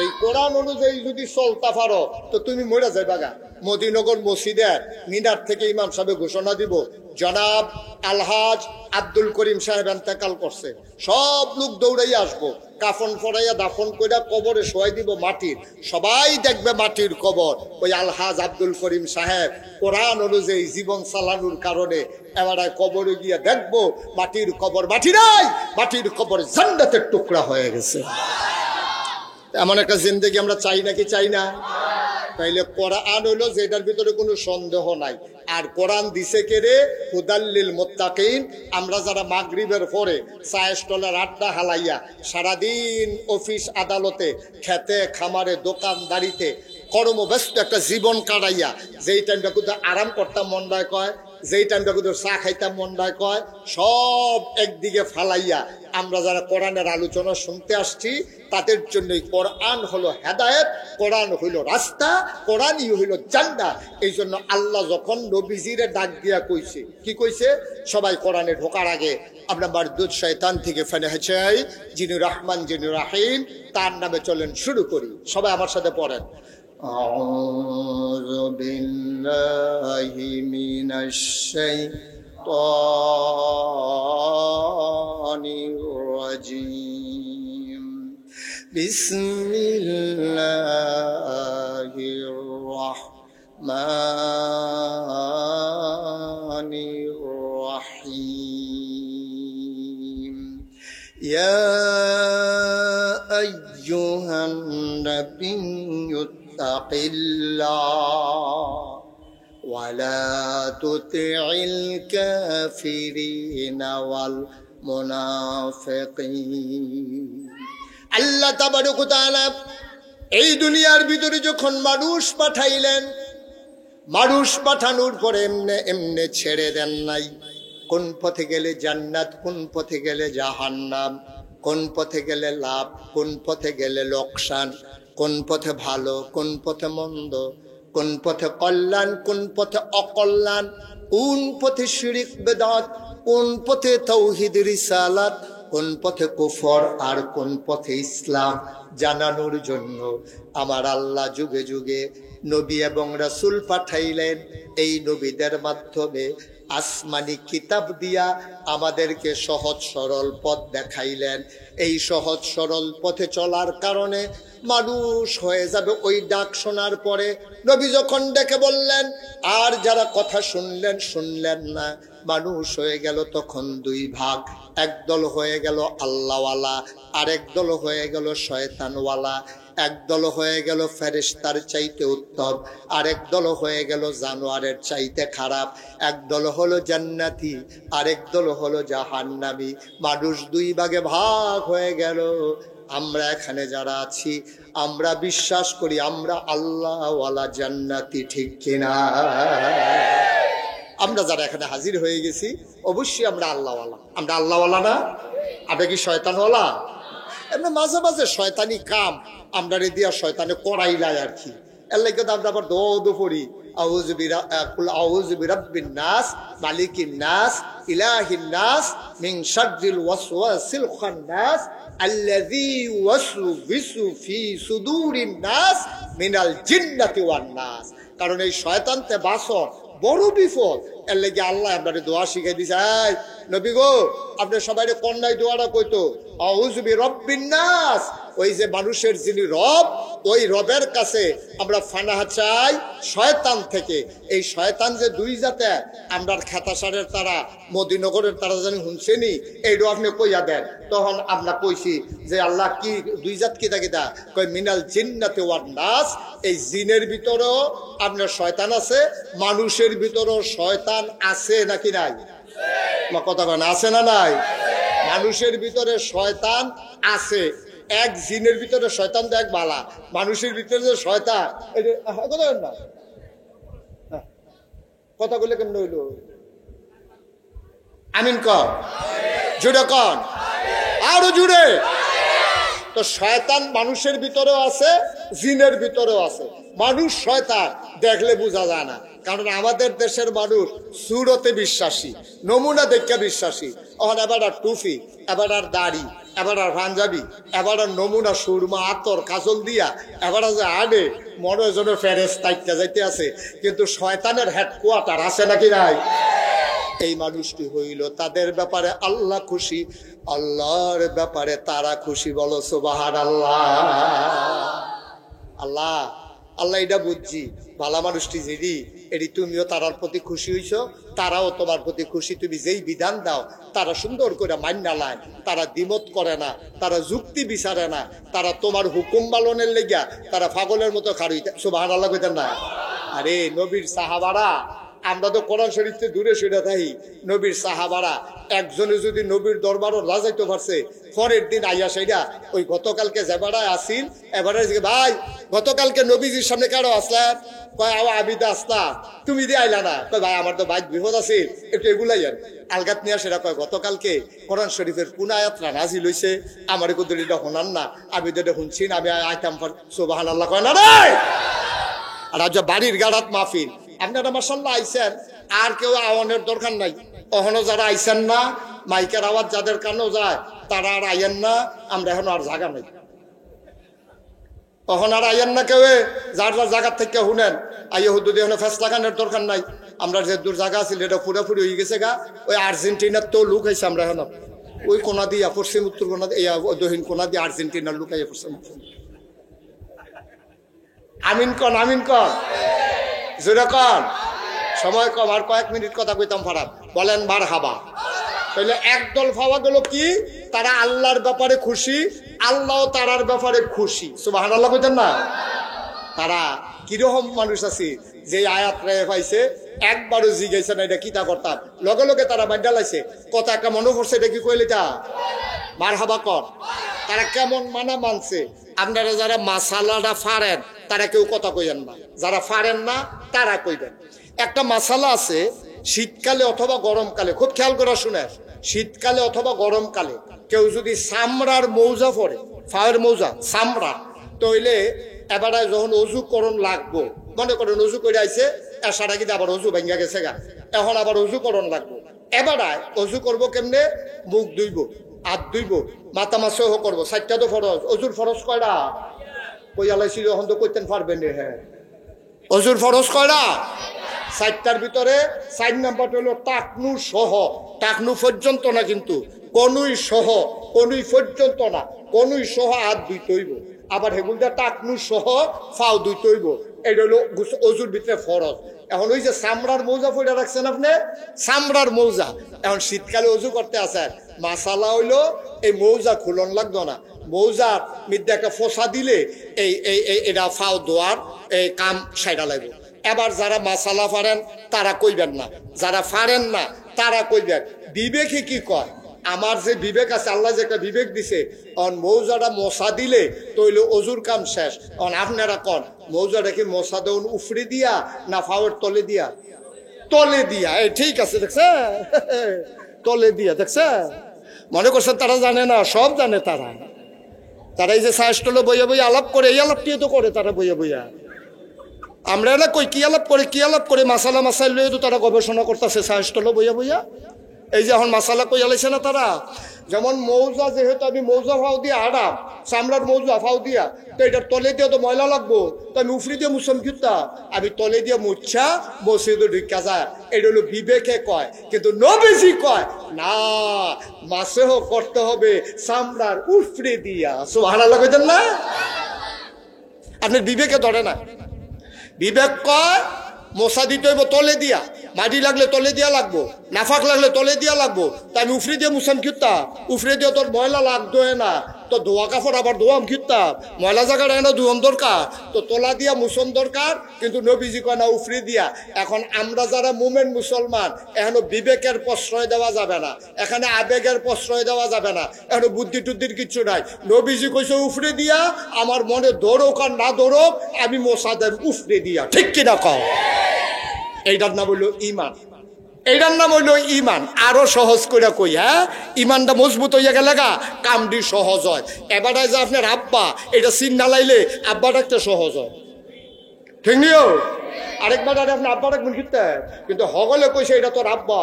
এই কোরআন অনুযায়ী যদি চলতে পারো তো তুমি মরে যাইবা গা। মদিনগর মসজিদের মিনার থেকে ইমাম সাহেব ঘোষণা দিব, জনাব আলহাজ আব্দুল করিম সাহেব ইন্তেকাল করছে, সব লোক দৌড়াই আসবো, কাফন পরাইয়া দাফন কইরা কবরে শোয়াই দিব মাটির, সবাই দেখবে মাটির কবর। ওই আলহাজ আব্দুল করিম সাহেব কোরআন অনুযায়ী জীবন চালানোর কারণে এবার কবরে গিয়ে দেখবো মাটির কবর মাটি নাই, মাটির কবর জান্নাতের টুকরা হয়ে গেছে। এমন একটা জিন্দেগি আমরা চাই নাকি চাই না? তাইলে কোরআন হইলো যেটার ভিতরে কোনো সন্দেহ নাই। আর কোরআন দিছে কে রে? হুদাল্লিল মুত্তাকিন। আমরা যারা মাগরিবের পরে চায়ের স্টলের আড্ডা হালাইয়া সারাদিন অফিস আদালতে, খেতে খামারে, দোকানদারিতে কর্মব্যস্ত একটা জীবন কাটাইয়া যেই টাইমটা কিন্তু আরাম করতাম মন্ডায় কয়, যেই টাইমটা কিন্তু চা খাইতাম মন্ডায় কয়, সব একদিকে ফালাইয়া আমরা যারা কোরআনের আলোচনা শুনতে আসছি তাদের জন্য কোরআন হলো হেদায়েত, কোরআন হইল রাস্তা, কোরআনই হইল জান্নাত। এই জন্য আল্লাহ যখন নবীজিরে ডাক দিয়া কইছে, কি কইছে? সবাই কোরআনে ঢোকার আগে আমরা মারদুদ শয়তান থেকে ফেনে চাই, যিনি রহমান যিনি রাহিম, তার নামে চলেন শুরু করি। সবাই আমার সাথে পড়েন, আউযু বিল্লাহি মিনাশ শাইতানির রাজিম, বিসমিল্লাহির রাহমানির রাহিম, ইয়া আইয়ুহান নাবিয়্যু ইত্তাকিল্লাহ ওয়া লা তুতি'ল কাফিরিনা ওয়াল মুনাফিকিন। আল্লাহ তাবারক ওয়া তাআলা এই দুনিয়ার ভিতরে যখন মানুষ পাঠাইলেন, মানুষ পাঠানোর পরে এমনে এমনে ছেড়ে দেন নাই। কোন পথে গেলে জান্নাত, কোন পথে গেলে জাহান্নাম, কোন পথে গেলে লাভ, কোন পথে গেলে লোকসান, কোন পথে ভালো, কোন পথে মন্দ, কোন পথে কল্যাণ, কোন পথে অকল্যাণ, কোন পথে শিরক বেদাত, কোন পথে তাওহীদ রিসালাত, কোন পথে কুফর আর কোন পথে ইসলাম, জানানোর জন্য আমার আল্লাহ যুগে যুগে নবী এবং রাসূল পাঠাইলেন। এই নবীদের মাধ্যমে আসমানি কিতাব দিয়া আমাদেরকে সহজ সরল পথ দেখাইলেন। এই সহজ সরল পথে চলার কারণে মানুষ হয়ে যাবে ওই ডাক শোনার পরে। নবী যখন ডেকে বললেন, আর যারা কথা শুনলেন না, মানুষ হয়ে গেল তখন দুই ভাগ। একদল হয়ে গেল আল্লাহওয়ালা, আরেক দল হয়ে গেল শয়তানওয়ালা। একদল হয়ে গেল ফেরেশতার চাইতে উত্তম, আরেক দল হয়ে গেল জানোয়ারের চাইতে খারাপ। একদল হলো জান্নাতি, আরেক দল হলো জাহান্নামী। মানুষ দুই ভাগে ভাগ হয়ে গেল। আমরা এখানে যারা আছি, আমরা বিশ্বাস করি আমরা আল্লাহওয়ালা জান্নাতি, ঠিক কিনা? আমরা যারা এখানে হাজির হয়ে গেছি অবশ্যই আমরা আল্লাহওয়ালা। আমরা আল্লাহওয়ালা না? আমরা কি শয়তানওয়ালা? এমনি মাঝে মাঝে শয়তানি কাম আমরা রে দিয়া শয়তানে করাইলাই আর কি। এর লাগে তো আমরা আবার দোয়া পড়ি, আউযু বিরাব্বিন নাস, মালিকিন নাস, ইলাহিন নাস, মিন শাররিল ওয়াসওয়াসিল খান্নাস, আল্লাযী ইউওয়াসওয়িসু ফি সুদুরিন নাস মিনাল জিন্নাতি ওয়ান নাস। কারণ এই শয়তানতে বাসর বড় বিপদ। এর লাগে আল্লাহ আপনাদের দোয়া শিখাই দিছে। এই নবী গো, আপনি সবাই কন্যায় দোয়াটা কইতো, আউযু বিরাব্বিন নাস, ওই যে মানুষের যিনি রব, ওই রবের কাছে আমরা ফানাহা চাই শয়তান থেকে। এই শয়তান যে দুই জাতে, আমরা খেতাসারের তারা, মদিনগরের তারা জানি শুনছেনি, এইটা আপনি কইয়া দেন। তখন আমরা কইছি যে আল্লাহ কি দুই জাত কিতা কিতা কই, মিনাল জিন্নাতি ওয়ান নাস। এই জিনের ভিতরেও আপনার শয়তান আছে, মানুষের ভিতরেও শয়তান আছে নাকি নাই? কথা বলেন, আছে না নাই? মানুষের ভিতরে শয়তান আছে। এক জিনের ভিতরে শয়তান তো এক বালা, মানুষের ভিতরে যে শয়তান, কথা বলে কেমন হইল? আমিন কর, জুড়ে কন, আরো জুড়ে। তো শয়তান মানুষের ভিতরেও আছে, জিনের ভিতরেও আছে। মানুষ শয়তান দেখলে বোঝা যায় না, কারণ আমাদের দেশের মানুষ সুরতে বিশ্বাসী, নমুনা দেখে বিশ্বাসী। এবার আর টুপি, এবার আর দাড়ি, এবার আর পাঞ্জাবি, এবার আর নমুনা সুরমা, আতর, কাজল দিয়া এবার যে আডে মনে যেন ফেরেশতা যাইতে আছে, কিন্তু শয়তানের হেডকোয়ার্টার আছে নাকি নাই? এই মানুষটি হইল তাদের ব্যাপারে আল্লাহ খুশি, আল্লাহর ব্যাপারে তারা খুশি। বলো সুবহানাল্লাহ। আল্লাহ আল্লাহ এটা বুঝছি, ভালা মানুষটি যেদি এটি তুমিও তারার প্রতি খুশি হইছ, তারাও তোমার প্রতি খুশি। তুমি যেই বিধান দাও তারা সুন্দর করে মান্না লায়, তারা দ্বিমত করে না, তারা যুক্তি বিচারে না, তারা তোমার হুকুম পালনের লেগিয়া তারা পাগলের মতো খাড়ুই। সুবহানাল্লাহ কইতেন না? আরে নবীর সাহাবারা, আমরা তো কোরআন শরীফ থেকে দূরে সরে থাকি, নবীর সাহাবারা একজনে যদি নবীর দরবারও রাজাইতে পারছে, পরের দিন আইয়া সেইটা ওই গতকালকে যে বেড়ায় আসিল, এবারে ভাই গতকালকে নবীজির সামনে কেন আসলাম? কয় আমি তো আসতাম, তুমি দিয়ে আইলা না। কয় ভাই আমার তো বাইক বিপদ আছে, একটু এগুলাই আলগাত নিয়ে সেটা। কয় গতকালকে কোরআন শরীফের কোন আয়াতটা নাজিল হইছে, আমার কুদরিটা শোনান না, আমি তো এটা শুনছি না, আমি আইতাম। সুবহানাল্লাহ কয় না রে। আর আজ বাড়ির গাড়াত মাহফিল, আপনারা মাশাআল্লাহ আইছেন, আর কেউ আওয়ানের দরকার নাই। এখনো যারা আইছেন না, মাইকের আওয়াজ যাদের কানেও যায় তারা আর আইয়েন না, আমরা এখন আর জায়গা নেই। তখন আর আইয়েন না কেউ, যার যার জায়গার থেকে শুনেন। আইয়ে হুদুদ এখন ফেসলা খানের দরকার নাই। আমরা যে দূর জায়গা আছিল এটা পুরোপুরি হয়ে গেছে গা। ওই আর্জেন্টিনার তো লুক হয়েছে, আমরা এখন ওই কোনা দিয়া পশ্চিম উত্তর কোনা দিয়ে, দক্ষিণ কোনা দিয়ে আর্জেন্টিনার লুক আইয়া পড়ছে। আমিন কন, আমিন কন, জোরে কন। সময় কম, আর কয়েক মিনিট কথা কইতাম ফারাক। বলেন মারহাবা। তাহলে একদল পাওয়া গেল কি, তারা আল্লাহর ব্যাপারে খুশি, আল্লাহ তারার ব্যাপারে খুশি। সুবহানাল্লাহ কইতেন না? তারা কিরকম মানুষ আছে যে আয়াত রেয়ে পাইছে, একবারও জিজ্ঞাসা না এটা কিতা করতাম, লগে লগে তারা মাইন্ডা লাইছে। কথা একটা মনে পড়ছে, এটা কি কইলে তা মারহাবা কর। তারা কেমন মানা মানছে। আপনারা যারা মাসালাটা ফারেন তারা কেউ কথা কইবেন না, যারা ফারেন না তারা কইবেন। একটা মাসালা আছে, শীতকালে অথবা গরমকালে, খুব খেয়াল করে শুনে, শীতকালে অথবা গরমকালে কেউ যদি চামড়ার মৌজা পরে, ফায়ের মৌজা চামড়া, তইলে এবারে যখন অজু করণ লাগবো, মনে করেন অজু করে আইছে, এসার আগে আবার অজু ভেঙে গেছে গা, এখন আবার অজু করণ লাগবো। এবারে অজু করবো কেমনে? মুখ ধুইব, হাত ধুইব, মাথা মাসহ করবো, 4টা তো ফরজ। অজুর ফরজ কয়টা? কই আলাইছিল এখন তো কইতেন পারবেন রে। হ্যাঁ, অজুর ফরজ কয়টা? 4টার ভিতরে 4 নাম্বারটা হলো টাকনু সহ। টাকনু পর্যন্ত না কিন্তু, কনুই সহ, কনুই পর্যন্ত না, কনুই সহ হাত ধুইতে হইব। আবার হেগুলটা টাকনু সহ ফাও ধুইতে হইব। এটা হলো অজুর ভিতরে ফরজ। এখন ওই যে চামড়ার মৌজা পয়টা রাখছেন আপনি, চামড়ার মৌজা, এখন শীতকালে অজু করতে আসেন, মাসালা হইলো এই মৌজা খুলন লাগতো না। মৌজার মধ্যে একটা ফোসা দিলে এই এটা ফাও ধোয়ার এই কাম সাইডা লাগবে। এবার যারা মাসালা পারেন তারা কইবেন না, যারা পারেন না তারা কইবেন। বিবেকে কি কয়? আমার যে বিবেক আছে, আল্লাহ যে একটা বিবেক দিছে, অন মৌজাটা মশা দিলে তৈলে অজুর কাম শেষ। অন আপনারা কন মৌজাটা কি মশা দেউন উফরে দিয়া না ফাওয়ের তলে দিয়া? তলে দিয়া। এই ঠিক আছে, দেখছে, তলে দিয়া, দেখছে। মনে করছেন তারা জানে না? সব জানে তারা। তারা এই যে সাহসটলে বইয়া বইয়া আলাপ করে, এই আলাপটিও তো করে তারা বইয়া বইয়া। আমরা না কই কি আলাপ করে, কি আলাপ করে, মাসালা মাসাইল লইয়া তো তারা গবেষণা করতেছে সাহসটলে বইয়া বইয়া। এই যে এখন মাসালা কই আলাইছে না তারা। যেমন মৌজা, যেহেতু আমি মৌজা ফাও দিয়া আড়াম, চামড়ার মৌজা ফাও দিয়া, তো এটার তলে দিয়ে তো ময়লা লাগবো, তো আমি উফরি দিয়ে মুসম কিতা, আমি তলে দিয়ে মুচ্ছা মসজিদে ঢুকা যায়। এটা হলো বিবেকে কয়। কিন্তু নবীজি কয় না, মাসেহ করতে হবে চামড়ার উফরি দিয়া। সুবহানাল্লাহ কইতেন না? আপনার বিবেকে ধরে না। বিবেক কয় মশা দিতে হইব তলে দিয়া, মাটি লাগলে তলে দিয়া লাগবো, নাফাক লাগলে তলে দিয়া লাগবো। তাই আমি উফরি দিয়ে মুসাম কিতা, উফরি দিয়ে তোর ময়লা লাগতো না, তো ধোয়া কাপড় আবার ধোয়াম কিতা, ময়লা জায়গাটা না ধোয়াম দরকার, তো তোলা দিয়া মুসম দরকার। কিন্তু নবীজি কয় না উফরি দিয়া। এখন আমরা যারা মুমেন্ট মুসলমান, এখনো বিবেকের প্রশ্রয় দেওয়া যাবে না, এখানে আবেগের প্রশ্রয় দেওয়া যাবে না, এখনো বুদ্ধি টুদ্ধির কিচ্ছু নাই। নবীজি কইছে উফরি দিয়া, আমার মনে দৌড়ক আর না দৌড়ক আমি মশা দেব উফরি দিয়া। ঠিক কিনা কও? এইটার নাম হইল ইমান। এইটার নাম হইল ইমান। আরো সহজ করে কই, হ্যাঁ, ইমানটা মজবুত হইয়া গেলে গা কামটি সহজ হয়। এবারে যে আপনার আব্বা, এটা সিন না লাইলে আব্বা ডাকতে সহজ হয়, ঠিক নিও। আরেকবার আপনার আব্বা ডাকবেন কিনতে, কিন্তু হগলে কইছে এটা তোর আব্বা,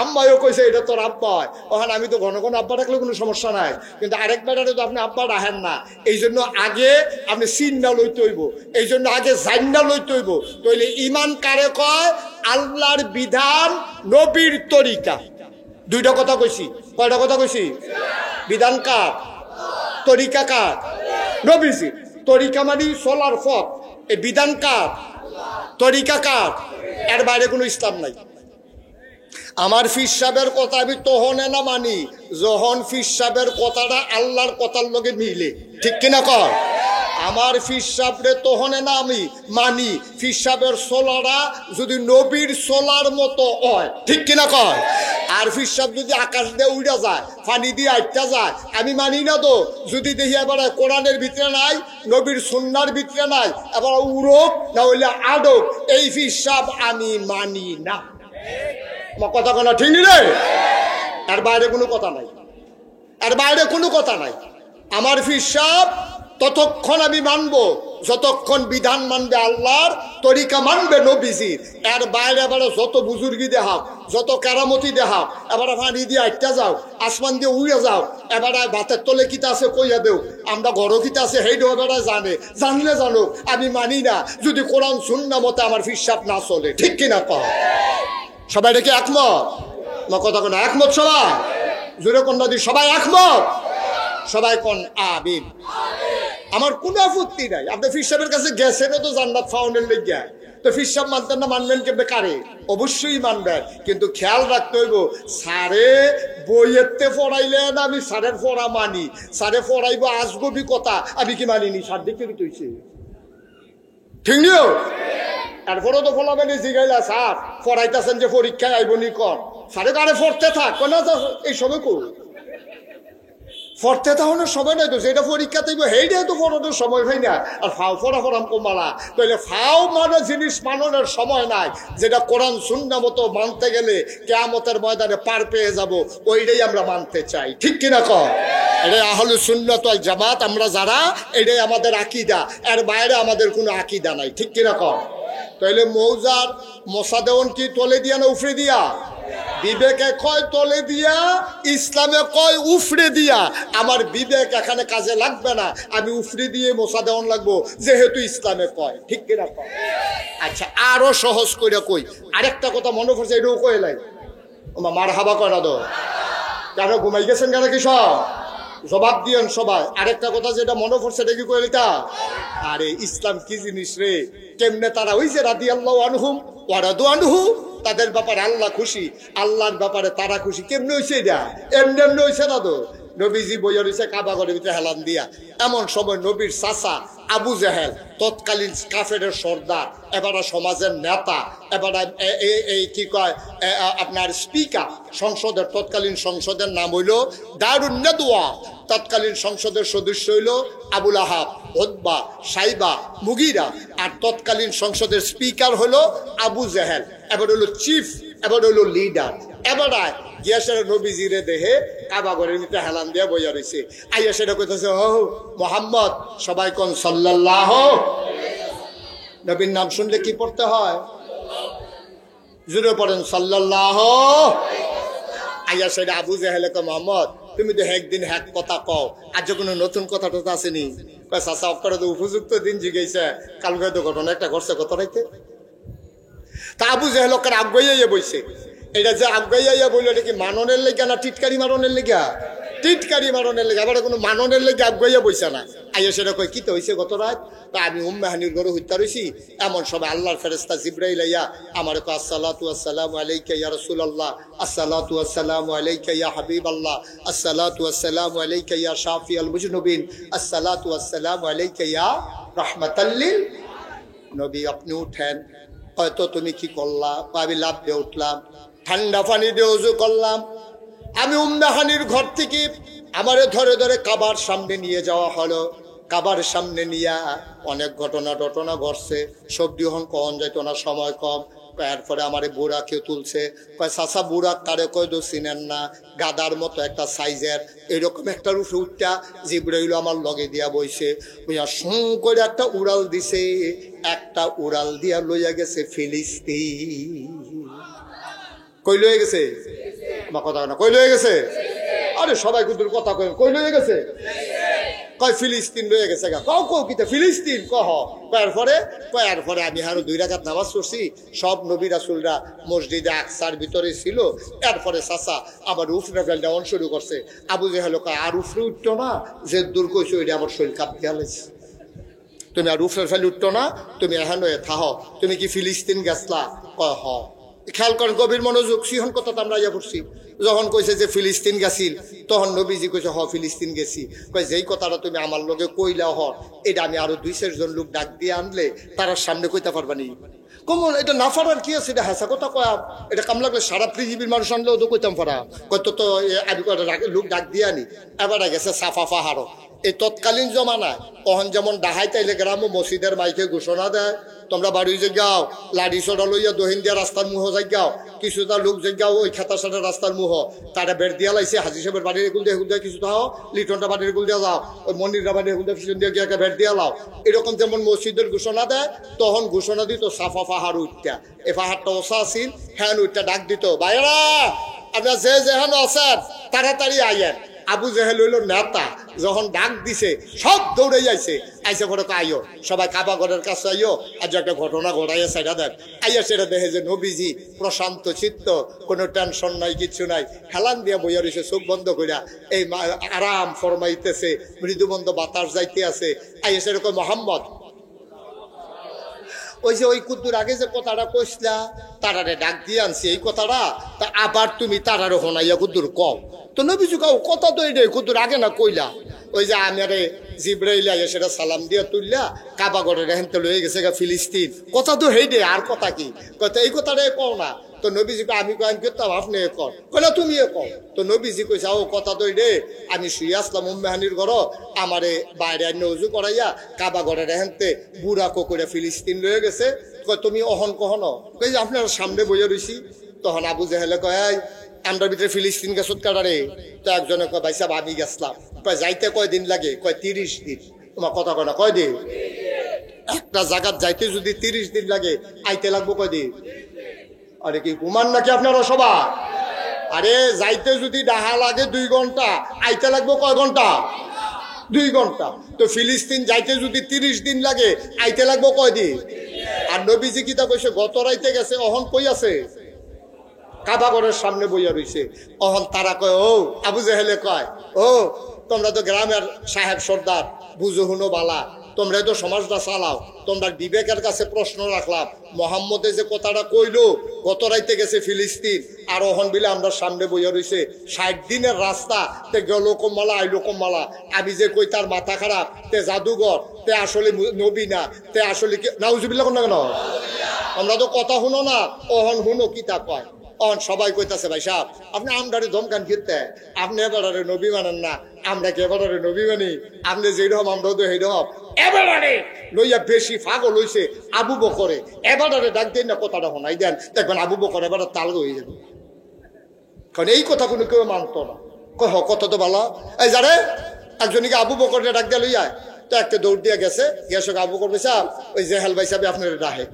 আম্মাইও কইছে এটা তোর আব্বা। ওখানে আমি তো ঘন ঘন আব্বা ডাকলে কোনো সমস্যা নাই, কিন্তু আরেকবার তো আপনি আব্বা ডাকেন না। এই জন্য আগে আপনি চিন্না লইতে হইব, এই জন্য আগে জান্না লইতে হইব। তইলে ইমান কারে কয়? আল্লাহর বিধান, নবীর তরিকা। দুইটা কথা কইছি। কয়টা কথা কইছি? বিধান কার? তরিকা কার? নবীজি। তরিকা মানে চলার পথ। এই বিধান কার? তরিকা কার? এর বাইরে কোনো ইসলাম নাই। আমার ফির সাহেবের কথা আমি তহনে না মানি যখন ফির সাহেবের কথাটা আল্লাহর কথার লগে মিলে, ঠিক কিনা কর? আমার ফির সাহেবরে তহনে না আমি মানি ফির সাহেবের সোলারা যদি নবীর সোলার মতো হয়, ঠিক কিনা কর? আর ফির সাহেব যদি আকাশ দিয়ে উড়া যায়, পানি দিয়ে আটটা যায়, আমি মানি না। তো যদি দেখি এবার কোরআনের ভিতরে নাই, নবীর সুন্নার ভিতরে নাই, এবার উড়োক না হইলে আডক, এই ফির সাহেব আমি মানি না। আমার কথা কোনো ঠিক নি রে? এর বাইরে কোনো কথা নাই, এর বাইরে কোনো কথা নাই। আমার ফির সাহেব ততক্ষণ আমি মানবো যতক্ষণ বিধান মানবে আল্লাহর, তরিকা মানবে নবীজির। এর বাইরে এবার যত বুজুর্গি দেখাও, যত কারামতি দেখাও, এবার পানি দিয়ে আটটা যাও, আসমান দিয়ে উড়ে যাও, এবার ভাতের তলে কিতা আছে কইয়া দেও, আমরা ঘরও কিতা আছে সেইটাও এবার জানে, জানলে জানো আমি মানি না যদি কোরআন সুন্নাহ মতে আমার ফির সাহেব না চলে, ঠিক কিনা কও? সবাই দেখে একমত? না কথা কোন একমত? সবাই জোরে কোন নদী সবাই একমত? সবাই কোন আমিন। আমার কোনো আপত্তি নাই। আপনি ফির সাহেবের কাছে গেছেন তো জান্নাত ফাউন্ডের লেগে, তো ফির সাহেব মানতেন না, মানবেন কেমনে কারে? অবশ্যই মানবেন, কিন্তু খেয়াল রাখতে হইব স্যারে বইয়েতে পড়াইলেন আমি স্যারের পড়া মানি, স্যারে পড়াইব আজগবি কথা আমি কি মানিনি? স্যার দেখতে কি তৈছে, ঠিক নিও? এরপরেও তো ফলাবেন জিগাইলা স্যার পড়াইতেছেন যে পরীক্ষায় আইবনি কন, স্যারে কারে পড়তে থাক না, এই সময় কো পড়তে তাহলে সময় নাই, তো যেটা পরীক্ষাতে সেইটাই তো পড়ানোর সময় হয় না। আর ফাও পড়া পড়াম কমালা, তাহলে ফাও মানে জিনিস মাননের সময় নাই, যেটা কোরআন সুন্নাহ মতো মানতে গেলে কিয়ামতের ময়দানে পার পেয়ে যাব, ওইটাই আমরা মানতে চাই, ঠিক কিনা কও? এটাই আহলুস সুন্নাত ওয়াল জামাত আমরা যারা, এটাই আমাদের আকীদা, এর বাইরে আমাদের কোনো আকীদা নাই, ঠিক কিনা কও? তাইলে মৌজার মশা দেওয়ান কি তলে দিয়া না উফরে দিয়া? বিবেকে কয় তলে দিয়া, ইসলামে কয় উফরে দিয়া। আমার বিবেক এখানে কাজে লাগবে না, আমি উফরে দিয়ে মোছা দেওয়ান লাগবো, যেহেতু ইসলামে কয়। ঠিক কিনা কয়? আচ্ছা, আরো সহজ করে কই, আরেকটা কথা মনে পড়ছে, এটাও কয়ে লাই। মার হাবা কয় না তো, কেন ঘুমাই গেছেন কেন? কি সব জবাব দিয়েন সবাই। আরেকটা কথা যেটা মনে পড়ছে, এটা কি কইলি তা? আরে ইসলাম কি জিনিস রে? কেমনে তারা হইছে রাদিয়াল্লাহু আনহুম ওয়া রাদু আনহু, তাদের ব্যাপারে আল্লাহ খুশি, আল্লাহর ব্যাপারে তারা খুশি। কেমনে হইছে এটা? এমনি এমনি হইছে না তো। নবীজি বইয়া রইছে কাবা ঘরের ভিতরে হেলান দিয়া। এমন সময় নবীর চাচা আবু জেহেল, তৎকালীন কাফেরের সর্দার, এবারে সমাজের নেতা, এবারে এই কি কয় আপনার স্পিকার সংসদের, তৎকালীন সংসদের নাম হইল দারুন নাদওয়া। তৎকালীন সংসদের সদস্য হইল আবুল আহাব, উতবা, সাইবা, মুগিরা। আর তৎকালীন সংসদের স্পিকার হলো আবু জেহেল। এবার হলো চিফ, এবার হলো লিডার। এবার গিয়াসের নবীজিরে দেহে কাবা ঘরের ভিতরে হেলান দিয়া বইয়া রয়েছে। আইয়া সেটা কইতেছে, ও মোহাম্মদ, সবাই কোন সাল্লাল্লাহু। নবীর নাম শুনলে কি পড়তে হয়? জোরে পড়েন সাল্লাল্লাহু। আইয়া সেটা আবু জেহেলে কয়, মোহাম্মদ তুমি তো একদিন এক কথা কও, আজ কোনো নতুন কথা টথা আসেনি? কয় চাচা, অক্ষরে তো উপযুক্ত দিন জিগাইছে, কালকে তো ঘটনা একটা ঘটছে, কত রাইতে। তা আবু জেহেল ওখানে আগাইয়া বইছে। এটা যে আগাইয়া বললো, এটা কি মাননের লেগা না টিটকারি মারণের লেগা? টিটকারি মারণের লেগে। আবার কোনো মাননের লেগে আগাইয়া বইছে না। আইয়া সেটা কয়, কি তো হয়েছে গত রাত? তা আমি উম্মে হানির ঘরে হত্যা রয়েছি। এমন সময় আল্লাহর ফেরেশতা জিবরাইল আইয়া আমার কয়, আসসালাতু আসসালামু আলাইকা ইয়া রাসূলুল্লাহ, আসসালাতু আসসালামু আলাইকা ইয়া হাবিবাল্লাহ, আসসালাতু আসসালামু আলাইকা ইয়া শাফিউল মুজনুবিন, আসসালাতু আসসালামু আলাইকা ইয়া রাহমাতাল লিল। নবী আপনি উঠেন। হয়তো তুমি কি করলা? আমি লাভ দিয়ে উঠলাম, ঠান্ডা পানি দিয়ে ওযু করলাম। আমি উম্মে হানির ঘর থেকে আমারে ধরে ধরে কাবার সামনে নিয়ে যাওয়া হলো। কাবার সামনে নিয়া অনেক ঘটনা ঘটছে। সবজি হন কখন যাইতো না, সময় কম। এরপরে আমারে বুড়াকে তুলছে। কয় চাচা, বুড়া কারে কয় তো চিনেন না? গাদার মতো একটা সাইজের, এরকম একটা রূপে উঠটা জিবরাইল আমার লগে দিয়া বইছে। সুঁ করে একটা উড়াল দিছে, একটা উড়াল দিয়া লইয়া গেছে ফিলিস্তিন। কই লয়ে গেছে? আমার কথা না, কই লয়ে গেছে? আরে সবাই কুতুর কথা কই, কই লয়ে গেছে? কয় ফিলিস্তিন লয়ে গেছে। কও কও কিতা ফিলিস্তিন কহ? কয়ার পরে আমি আরো 2 রাকাত নামাজ পড়ছি। সব নবী রাসূলরা মসজিদে আকসার ভিতরে ছিল। এরপরে চাচা আবার উফরে ফেলটা অন শুরু করছে। আবু জেহেল কয়, আর উফরে উঠতো না, যে দূর কইছো ওইটা আমার শরীর কাঁপ দিয়া লাগছে। তুমি আর উফরে ফেলে উঠতো না, তুমি এখান থাহ। তুমি কি ফিলিস্তিন গেছলা? কয় হ। খেয়াল করেন, গভীর মনোযোগ। সিহন কথা আমরা ইয়া পড়ছি। যখন কইছে যে ফিলিস্তিন গেছিল, তখন নবীজি কইছে হ ফিলিস্তিন গেছি। কয় যেই কথাটা তুমি আমার লগে কইলা হ, এটা আমি আরো 2-4 জন লোক ডাক দিয়ে আনলে তার সামনে কইতে পারবানি। কমন এটা না পারার কি আছে? এটা হাসা কথা কয়া, এটা কাম লাগলে সারা পৃথিবীর মানুষ আনলেও তো কইতাম পারা। কত তো আমি লোক ডাক দিয়ে আনি। এবার গেছে সাফা পাহাড়। এই তৎকালীন জমানায় তখন যেমন ডাহাই তাইলে গ্রাম মসজিদের মাইকে ঘোষণা দেয়, তোমরা বাড়ি যে গাও লাড়ি চড়া লইয়া দহিন দিয়া রাস্তার মুহ যাই গাও। কিছুটা লোক যে গাও ওই খেতার সাথে রাস্তার মুহ, তারা বের দিয়া লাইছে। হাজি সাহেবের বাড়ির এগুল দিয়ে এগুল দিয়ে কিছুটা হও, লিটনটা বাড়ির এগুল দিয়ে যাও, ওই মন্দিরটা বাড়ির এগুল দিয়ে পিছন দিয়ে গিয়ে বের দিয়া লাও। এরকম যেমন মসজিদের ঘোষণা দেয়, তখন ঘোষণা দিত সাফা পাহাড় উঠটা। এই পাহাড়টা ওসা আসিল, হ্যাঁ উঠটা ডাক দিত, ভাইরা আপনার যে যেহেন আছেন তাড়াতাড়ি আইয়েন। আবু জেহেল হইল নেতা, যখন ডাক দিছে সব দৌড়ে যাইছে। আইসে পরে আইও সবাই কাবা ঘরের কাছে আইও, আজ একটা ঘটনা ঘটাইয়া সেটা দেন। আইয়া সেটা দেখে যে নবীজি প্রশান্ত চিত্ত, কোনো টেনশন নাই, কিচ্ছু নাই, হেলান দিয়া বইয়া রয়েছে চোখ বন্ধ করিয়া, এই আরাম ফরমাইতেছে, মৃদুবন্ধ বাতাস যাইতে আছে। আইয়া সেরকম মোহাম্মদ, ওই যে ওই কুদ্দুর আগে যে কথাটা কইসলা, তারারে ডাক দিয়ে আনছি এই কথাটা, তা আবার তুমি তারারে হোনাইয়া কুদ্দুর কও। তো নবীজি কাউ কথা তো এইটাই, কুদ্দুর আগে না কইলা। ওই যে আমারে জিবরাইল আইয়া সেটা সালাম দিয়া তুললা, কাবা ঘরের হেনতে লয়ে গেছে গা ফিলিস্তিন। কথা তো হেইডে, আর কথা কি? কথা এই কথাটাই কও না। তো নবীজিকে আমি কয়েন করতাম, আপনি কর, কইলা তুমি কও। তো নবীজি কইছে, ও কথা তো রে, আমি শুয়ে আসলাম উম্মে হানির ঘর, আমারে বাইরে আন্য উজু করাইয়া কাবা ঘরের হেনতে বুড়া করে ফিলিস্তিন লয়ে গেছে। কয় তুমি অহন কহনো? কই যে আপনার সামনে বইয়া রইছি। তখন আবু জেহেলে কয়, আমরা ভিতরে ফিলিস্তিন গেছত কাটারে? তো একজনে কয়, ভাই সাহেব আমি গেছলাম। কয় যাইতে কয় দিন লাগে? কয় 30 দিন। তোমার কথা কয় না, কয় দিন? একটা জায়গার যাইতে যদি 30 দিন লাগে, আইতে লাগবো কয় দিন? আরে কি ঘুমান নাকি আপনারা সবাই? আরে যাইতে যদি ডাহা লাগে 2 ঘন্টা, আইতে লাগবে কয় ঘন্টা? 2 ঘন্টা। তো ফিলিস্তিন যাইতে যদি 30 দিন লাগে, আইতে লাগবে কয় দিন? আর নবীজি কিতা কইছে, গত রাইতে গেছে, অহন কই আছে? কাবা ঘরের সামনে বইয়া রইছে। অহন তারা কয়, ও আবু জেহেলে কয়, ও তোমরা তো গ্রামের সাহেব সর্দার, বুঝো হুনো বালা, তোমরা তো সমাজটা চালাও, তোমরা বিবেকের কাছে প্রশ্ন রাখলাম, মোহাম্মদে যে কথাটা কইলো গত রাইতে গেছে ফিলিস্তিন, আর অহন বিলে আমরা সামনে বইয়া রইছে, 60 দিনের রাস্তা, তে গেল কমমালা আইলো কমমালা, আমি যে কই তার মাথা খারাপ, তে জাদুঘর, তে আসলে নবী না, তে আসলে কি নাউজুবিল্লাহ কোন না কেন? আমরা তো কথা শুনো না, অহন শুনো কিতা কয়। অন সবাই কইতাছে, ভাই সাহেব আপনি আমরারে ধমকান খেতে, আপনি এবারে নবী মানেন না, আমরা কি এবারে নবী মানি? আপনি যেরকম আমরাও তো সেইরকম। এবারে লইয়া বেশি পাগল হইছে আবু বকরে, এবারে ডাক দেন না, কথাটা শোনাই দেন, দেখবেন আবু বকর এবারে তাল হয়ে যাবে। কারণ এই কথা কোনো কেউ মানতো না। কহ কত তো ভালো, এই যারে একজনকে আবু বকরে ডাক দিয়ে লইয়া, তো একটা দৌড় দিয়ে গেছে, গেছে আবু বকর ভাই সাহেব, ওই জেহেল ভাই সাহেব আপনার ডাহে।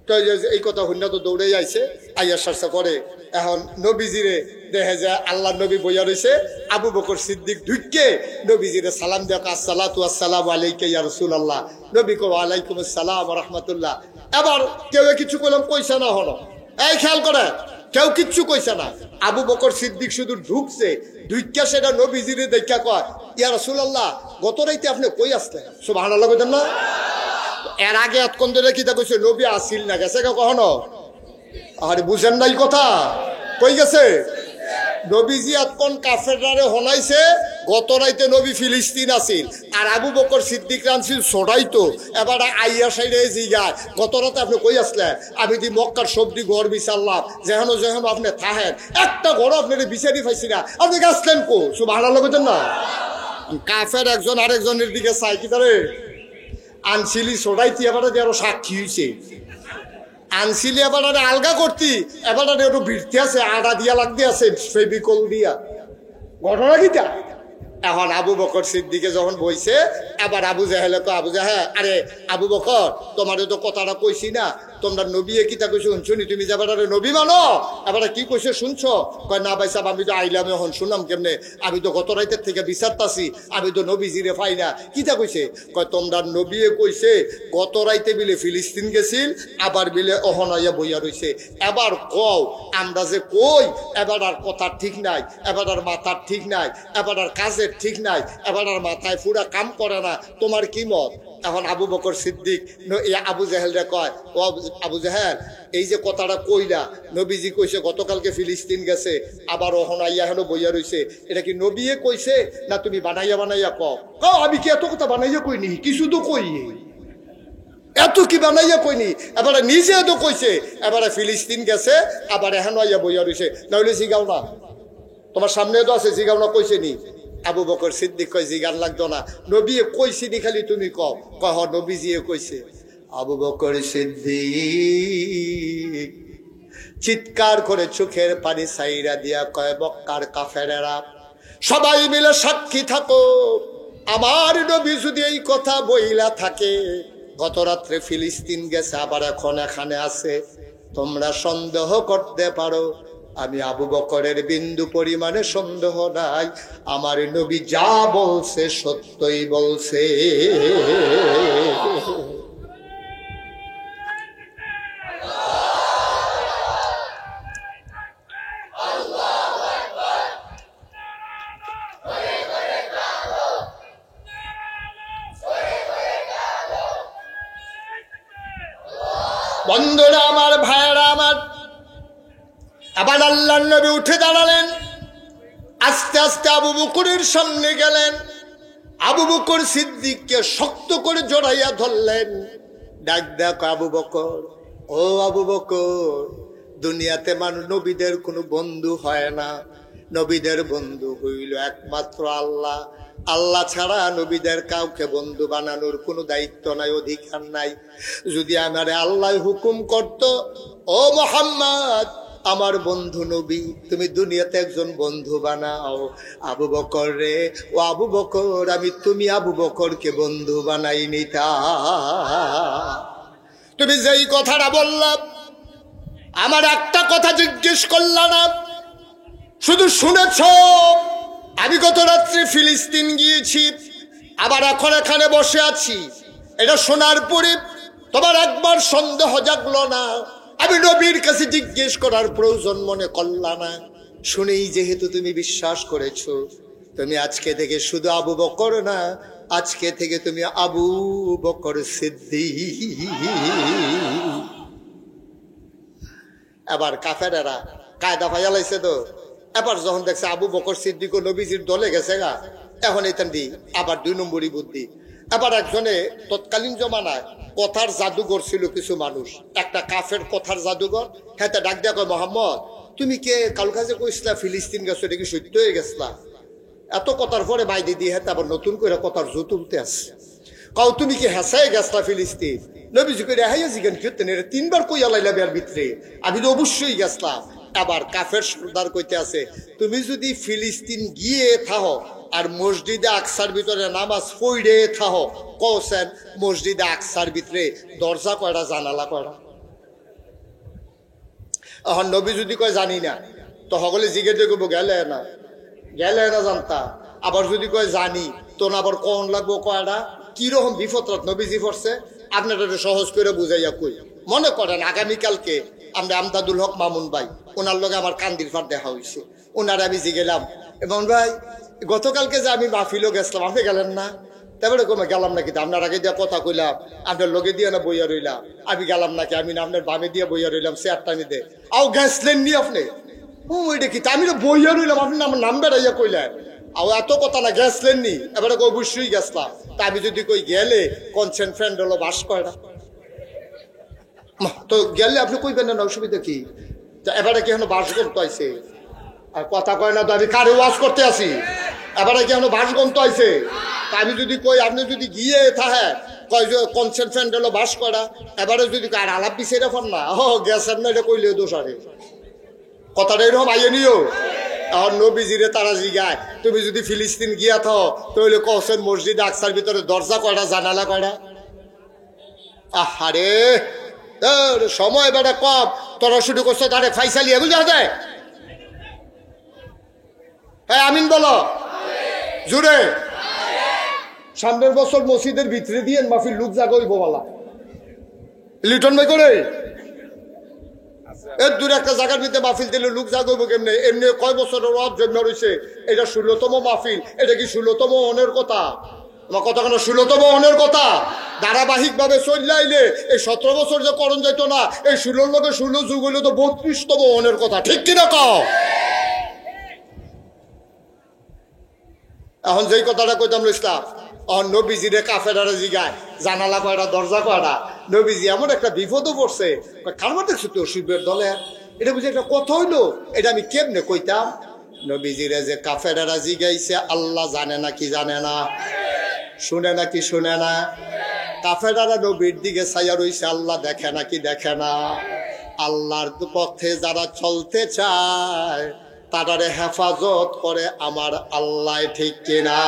তো এই কথা হইনা তো দৌড়ে যাইছে, আইয়ার চর্চা করে। এখন নবীজিরে দেখে যে আল্লাহ নবী বইয়া রয়েছে, আবু বকর সিদ্দিক ঢুকে নবীজিরে সালাম দেখ, আসসালাতু আসসালামু আলাইকা ইয়া রাসূলুল্লাহ। নবী কো ওয়ালাইকুম আসসালাম ওয়া রাহমাতুল্লাহ। এবার কেউ কিছু কইলাম কইছে না, হলো এই খেয়াল করে, কেউ কিচ্ছু কইছে না। আবু বকর সিদ্দিক শুধু ঢুকছে, ঢুকিয়া সেটা নবীজিরে দেখা কয়, ইয়া রাসূলুল্লাহ গত রাইতে আপনি কই আসলেন? সুবহানাল্লাহ কইতেন না? এর আগে এতক্ষণ ধরে কি তা কইছে, নবী আসিল না, গেছে কখনো? আরে বুঝেন নাই কথা, কই গেছে? নবীজি এতক্ষণ কাফেররারে হনাইছে, গত রাইতে নবী ফিলিস্তিন আসিল, আর আবু বকর সিদ্দিক আনছিল ছড়াই। তো এবার আইয়া সাইডে জিগায়, গত রাতে আপনি কই আসলেন? আমি দি মক্কার সবজি ঘর বিচারলাম, যেহেন যেহেন আপনি থাহেন, একটা ঘর আপনার বিচারি পাইছি না, আপনি আসলেন কো? সুবহানাল্লাহ কইতেন না? কাফের একজন আরেকজনের দিকে চাই, কি তারে আনছিলি ছোড়াইতি, এবার আরো সাক্ষী হয়েছে, আনছিলি এবার আলগা করতি, এবার একটু ভিড়তে আছে, আডা দিয়া লাগতে আছে ফেবিকল দিয়া, ঘটনা কিটা। এখন আবু বকর সিদ্দিকে যখন বইছে, এবার আবু জাহেলে তো, আবু জাহে আরে আবু বকর তোমার তো কথাটা কইছি না, তোমরা নবী কিতা কইছো শুনি, তুমি যাবার নবী মানো, এবার কি কইছে শুনছো? কয় না ভাই সাহেব আমি তো আইলাম, এখন শুনলাম কেমনে, আমি তো গত রাইতের থেকে বিচারতাছি, আমি তো নবীজিরে পাই না। কিতা কইছে? কয় তোমরা নবী কইছে গত রাইতে বিলে ফিলিস্তিন গেছিল, আবার বিলে অহনাইয়া বইয়া রইছে। এবার কও আমরা যে কই, এবার আর কথা ঠিক নাই, এবার আর মাথার ঠিক নাই, এবার আর কাজের ঠিক নাই, এবার আর মাথায় পুরা কাম করে না, তোমার কি মত? এখন আবু বকর সিদ্দিক আবু জাহেলরে কয়, ও আবু জাহেল এই যে কথাটা কইলা, নবীজি কইছে গতকালকে ফিলিস্তিন গেছে, আবার অহনাইয়া হেন বইয়া রইছে, এটা কি নবীয়ে কইছে না তুমি বানাইয়া বানাইয়া কও? আমি কি এত কথা বানাইয়া কইনি, কিছু তো কই, এত কি বানাইয়া কইনি, এবারে নিজে তো কইছে, এবারে ফিলিস্তিন গেছে, আবার এখন আইয়া বইয়া রইছে, নইলে জিগাও না, তোমার সামনে তো আছে, জিগাও না কইছে নি? আবু বকর সিদ্দিক কয় জিগার লাগতো না, নবী কইছি নি, খালি তুমি কও। কয় হ নবীজিয়ে কইছে। আবু বকর সিদ্দিক চিৎকার করে চোখের পানি সাইরা দিয়া কয়, মক্কার কাফেরেরা সবাই মিলে সাক্ষী থাকো, আমার নবী যদি এই কথা বইলা থাকে, গত রাত্রে ফিলিস্তিন গেছে, আবার এখন এখানে আছে, তোমরা সন্দেহ করতে পারো, আমি আবু বকরের বিন্দু পরিমাণে সন্দেহ নাই, আমার নবী যা বলছে সত্যই বলছে। বন্ধুরা আমার, ভাইয়েরা আমার, আবার আল্লাহর নবী উঠে দাঁড়ালেন, আস্তে আস্তে আবু বকরের সামনে গেলেন, আবু বকর সিদ্দিককে শক্ত করে জড়াইয়া ধরলেন, ডাক ডাক আবু বকর, ও আবু বকর, দুনিয়াতে মানুষ নবীদের কোনো বন্ধু হয় না, নবীদের বন্ধু হইল একমাত্র আল্লাহ, আল্লাহ ছাড়া নবীদের কাউকে বন্ধু বানানোর কোনো দায়িত্ব নাই, অধিকার নাই। যদি আমার আল্লাহ হুকুম করত, ও মুহাম্মদ আমার বন্ধু নবী, তুমি দুনিয়াতে একজন বন্ধু বানাও আবু বকর রে, ও আবু বকর, আমি তুমি আবু বকরকে বন্ধু বানাই নিতা। তুমি যেই কথাটা বললাম, আমার একটা কথা জিজ্ঞেস করলা না, শুধু শুনেছ। আমি গত রাত্রে ফিলিস্তিন গিয়েছি, আবার এখন এখানে বসে আছি। এটা শোনার পরে তোমার একবার সন্দেহ জাগলো না? আমি নবীর কাছে জিজ্ঞেস করার প্রয়োজন মনে করলা না? শুনেই যেহেতু তুমি বিশ্বাস করেছো, তুমি আজকে থেকে শুধু আবু বকর না, আজকে থেকে তুমি আবু বকর সিদ্দিক। এবার কাফেরেরা কায়দা ফাইলাইছে তো। এবার যখন দেখছে আবু বকর সিদ্দিক ও নবীজির দলে গেছে গা, এখন এখান দিয়ে আবার 2 নম্বরই বুদ্ধি। এবার একজনে তৎকালীন জমানায় কথার জাদুঘর ছিল কিছু মানুষ, একটা কাফের কথার জাদুঘর। হ্যাঁ, ডাক দেয়া কয়, মোহাম্মদ তুমি কে কাল কাজে কইসলা ফিলিস্তিন গেছো, এটা কি সত্য হয়ে গেছলা? এত কথার পরে বাইরে দিয়ে হ্যাঁ আবার নতুন করে কথার জোর তুলতে আসছে। কাউ তুমি কি হেসাই গেছলা ফিলিস্তিন? নবীজি করে হাইয়া জিগান কীর্তন, এটা 3 বার কইয়া লাইলা বের ভিতরে। আমি তো অবশ্যই গেছলাম। আবার কাফের সর্দার কইতে আছে, তুমি যদি ফিলিস্তিন গিয়ে থাহো আর মসজিদে আকসার ভিতরে নামাজ পড়ে থাহো, কওছেন মসজিদে আকসার ভিতরে দরজা কয়টা, জানালা কয়টা? এখন নবী যদি কয় জানি না, তো সকলে জিজ্ঞেস করবো গেলে না জানতা। আবার যদি কয় জানি, তো না আবার কোন লাগবো কয়টা? কিরকম বিপত্রত নবীজি পড়ছে আপনারা সহজ করে বুঝাইয়া কই। মনে করেন আগামীকালকে আমরা আমদাদুল হক মামুন ভাই, ওনার লগে আমার কান্দির ফার দেখা হয়েছে। ওনার আমি গেলাম, এবং ভাই গতকালকে যে আমি মাহফিলও গেছিলাম, আপনি গেলেন না? তারপরে কমে গেলাম নাকি? আপনার আগে দিয়ে কথা কইলাম, আপনার লগে দিয়ে না বইয়া রইলাম, আমি গেলাম নাকি? আমি না আপনার বামে দিয়ে বইয়া রইলাম, চেয়ারটা নিতে আও গেছলেন নি আপনি? ওইটা কি? আমি তো বইয়া রইলাম, আপনি আমার নাম বেড়াইয়া কইলেন। আর এত কথা না, গেছলেন নি? এবারে অবশ্যই গেছলাম। তা আমি যদি কই গেলে কনসেন্ট ফ্রেন্ড হলো বাস কয়টা, তো গেলে আপনি কইবেন না, অসুবিধা কি? এবারে কি এখন বাস করতে আইছে? আর কথা কয় না তো, আমি কারে ওয়াজ করতে আসি? এবারে কি এখন বাস গন্ত আইছে? তা আমি যদি কই, আপনি যদি গিয়ে থাহে কয় যে কনসেন্ট ফ্রেন্ড হলো বাস করা, এবারে যদি আর আলাপ দিছে এটা ফোন না, ও গেছেন না, এটা কইলে দোষ আরে কথাটা এরকম আইয়ে নিও। এখন নবীজিরে তারা জিগায়, তুমি যদি ফিলিস্তিন গিয়া থাও তাহলে কওছেন মসজিদ আকসার ভিতরে দরজা কয়টা, জানালা কয়টা? আহারে সময় বেড়া কম, তোরা শুরু করছো তারে ফাইসালি এগুলো দেয়। হ্যাঁ আমিন বলো জুড়ে। সামনের বছর মসজিদের ভিতরে দিয়ে মাহফিল লুক জাগইব বলা লিটন ভাই করে এর দূরে একটা জায়গার ভিতরে মাহফিল দিলে লোক জাগইব কেমনে? এমনি কয় বছরের ওয়াজ জন্ম রয়েছে, এটা 16তম মাহফিল। এটা কি 16তম অনের কথা? আমার কথা কেন 16তম অনের কথা? ধারাবাহিক ভাবে চলে আইলে এই 17 বছর যে করণ যাইত না, এই 16 লগে 16 যুগ হইলে তো 32তম অনের কথা, ঠিক কিনা কও? এখন যেই কথাটা কইতাম ইসলাম, নবীজিরে কাফেরারা জিগায় জানালা কয়টা, দরজা কয়টা? নবীজি এমন একটা বিপদও পড়ছে, কারবার দেখছো তো শিবের দলে, এটা বুঝে একটা কথা হইলো, এটা আমি কেমনে কইতাম? নবীজিরে যে কাফেরারা জিগাইছে, আল্লাহ জানে না কি জানে না, শুনে না কি শুনে না? কাফেরারা নবীর দিকে ছাইয়া রইছে, আল্লাহ দেখে না কি দেখে না? আল্লাহর পথে যারা চলতে চায় তারারে হেফাজত করে আমার আল্লাহ, ঠিক কিনা?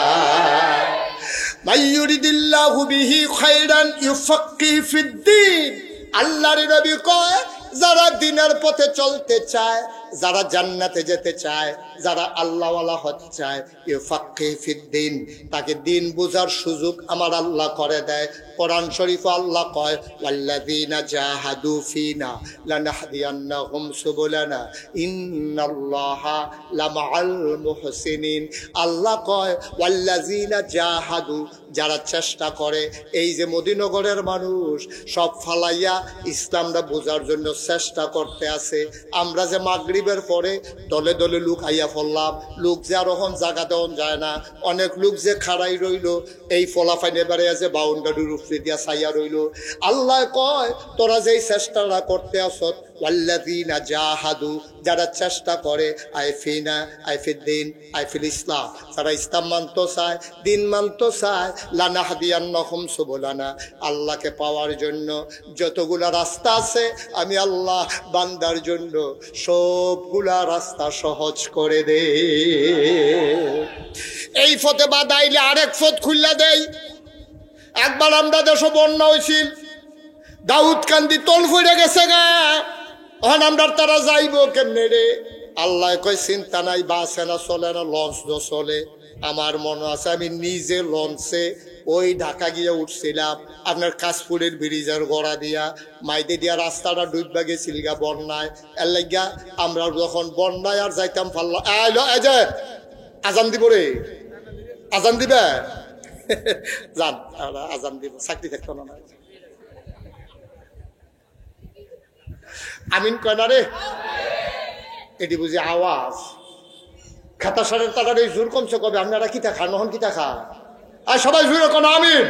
মাইয়ুরিদিল্লাহু বিহি খায়রান ইউফাক্কিহু ফিদ্দীন। আল্লাহর নবী কয়, যারা দ্বীনের পথে চলতে চায়, যারা জান্নাতে যেতে চায়, যারা আল্লাহওয়ালা হতে চায়, ইউফাক্কিহু ফিদ্দীন, তাকে দ্বীন বুঝার সুযোগ আমার আল্লাহ করে দেয়। কোরআন শরীফে আল্লাহ কয়, ওয়াল্লাযীনা জাহাদু ফিনা লানাহদিয়ান্নাহুম সুবুলানা ইন্নাল্লাহা লামাআল মুহসিনিন। আল্লাহ কয় ওয়াল্লাযীনা জাহাদু, যারা চেষ্টা করে। এই যে মদিনগরের মানুষ সব ফালাইয়া ইসলামটা বোঝার জন্য চেষ্টা করতে আছে। আমরা যে মাগরিবের পরে দলে দলে লোক আইয়া ফেললাম, লোক যে আরোহণ জায়গা দেওয়া যায় না, অনেক লোক যে খাড়াই রইল, এই ফলাফাইনে বেড়ে আছে বাউন্ডারির উপরে দিয়া ছাইয়া রইল। আল্লাহ কয়, তোরা যেই চেষ্টাটা করতে আসত, ওয়াল্লাযীনা জাহাদু, যারা চেষ্টা করে, আইফিনা আইফিদ্দিন আইফিল ইসলাম, যারা ইসলাম মানতে চায়, দিন মানতে চায়, লানাহদিয়ান্নাহুম সুবুলানা, আল্লাহকে পাওয়ার জন্য যতগুলা রাস্তা আছে আমি আল্লাহ বান্দার জন্য সবগুলা রাস্তা সহজ করে দে। এই পথে বাদাইলে আরেক পথ খুললা দেই। একবার আমরা দেশ বন্যা হয়েছিল, দাউদ কান্দি তল ফুড়ে গেছে গা, অহন আমরা তারা যাইব কেমনে রে? আল্লাহ কয় চিন্তা নাই, বাসে না চলে না, লঞ্চ তো চলে। আমার মনে আছে আমি নিজে লঞ্চে ওই ঢাকা গিয়ে উঠছিলাম, আপনার কাশপুরের ব্রিজের গড়া দিয়া মাইদে দিয়া রাস্তাটা ডুববা গেছিল গা বন্যায়। এর লাগিয়া আমরা যখন বন্যায় আর যাইতাম পারলাম। এই যে আজান দিব রে, আজান দিবে যান, আজান দিব, চাকরি থাকতো না। আমিন কয় না রে? এটি বুঝি আওয়াজ। খাতা সারের টাকার এই জোর কমছে কবে? আপনারা কি খান, নহন কি খা? আর সবাই জোরে কোন আমিন,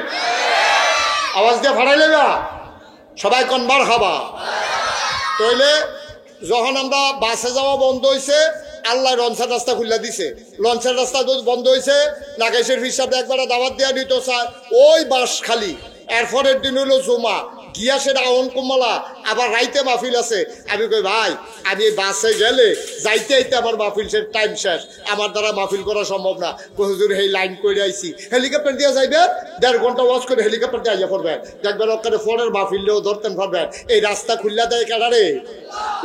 আওয়াজ দিয়ে ফাড়াইলে না সবাই কোন বার খাবা। তইলে যখন আমরা বাসে যাওয়া বন্ধ হয়েছে, আল্লাহ লঞ্চের রাস্তা খুলে দিছে। লঞ্চের রাস্তা বন্ধ হয়েছে, নাগেশের হিসাবে একবারে দাওয়াত দেওয়া দিত স্যার ওই বাস খালি। এরপরের দিন হলো জমা গিয়াসের আহন কুমলা, আবার রাইতে মাহফিল আছে। আমি কই ভাই আমি বাসে গেলে যাইতে আইতে আমার মাহফিলের টাইম শেষ, আমার দ্বারা মাহফিল করা সম্ভব না। হুজুর এই লাইন করে আইছি, হেলিকপ্টার দিয়ে যাইবে, 1.5 ঘন্টা ওয়াচ করে হেলিকপ্টার দিয়ে আইয়া পড়বেন, দেখবেন ওখানে ফোনের মাহফিললেও ধরতেন পারবেন। এই রাস্তা খুললা দেয় কারারে?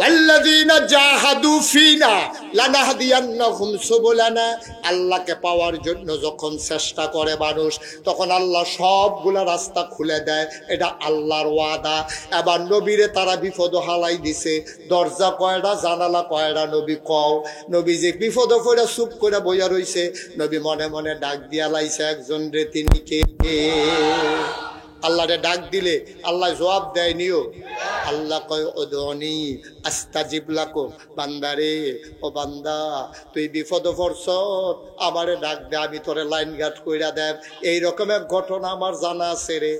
আল্লাযীনা জাহাদু ফিনা লানাহদিয়ান্নাহুম সুবুলানা। আল্লাহকে পাওয়ার জন্য যখন চেষ্টা করে মানুষ, তখন আল্লাহ সবগুলা রাস্তা খুলে দেয়। এটা আল্লাহর ওয়াদা। এবার নবীরে তারা বিপদ হালাই দিছে। দরজা কয়টা, জানালা কয়টা, নবী কও। নবী যে বিপদ পড়ে চুপ করে বইয়া রইছে, নবী মনে মনে ডাক দিয়া লাইছে একজন রে, তিনি কে? আল্লাহরে ডাক দিলে আল্লাহ জবাব দেয় নিও। আল্লাহ কয় উদউনি আস্তাজিব লাকুম। বান্দারে, ও বান্দা তুই বিপদ পড়ছ, আমারে ডাক দে, আমি তোরে লাইন গার্ড কইরা দেব। এই রকমের ঘটনা আমার জানা আছে রে।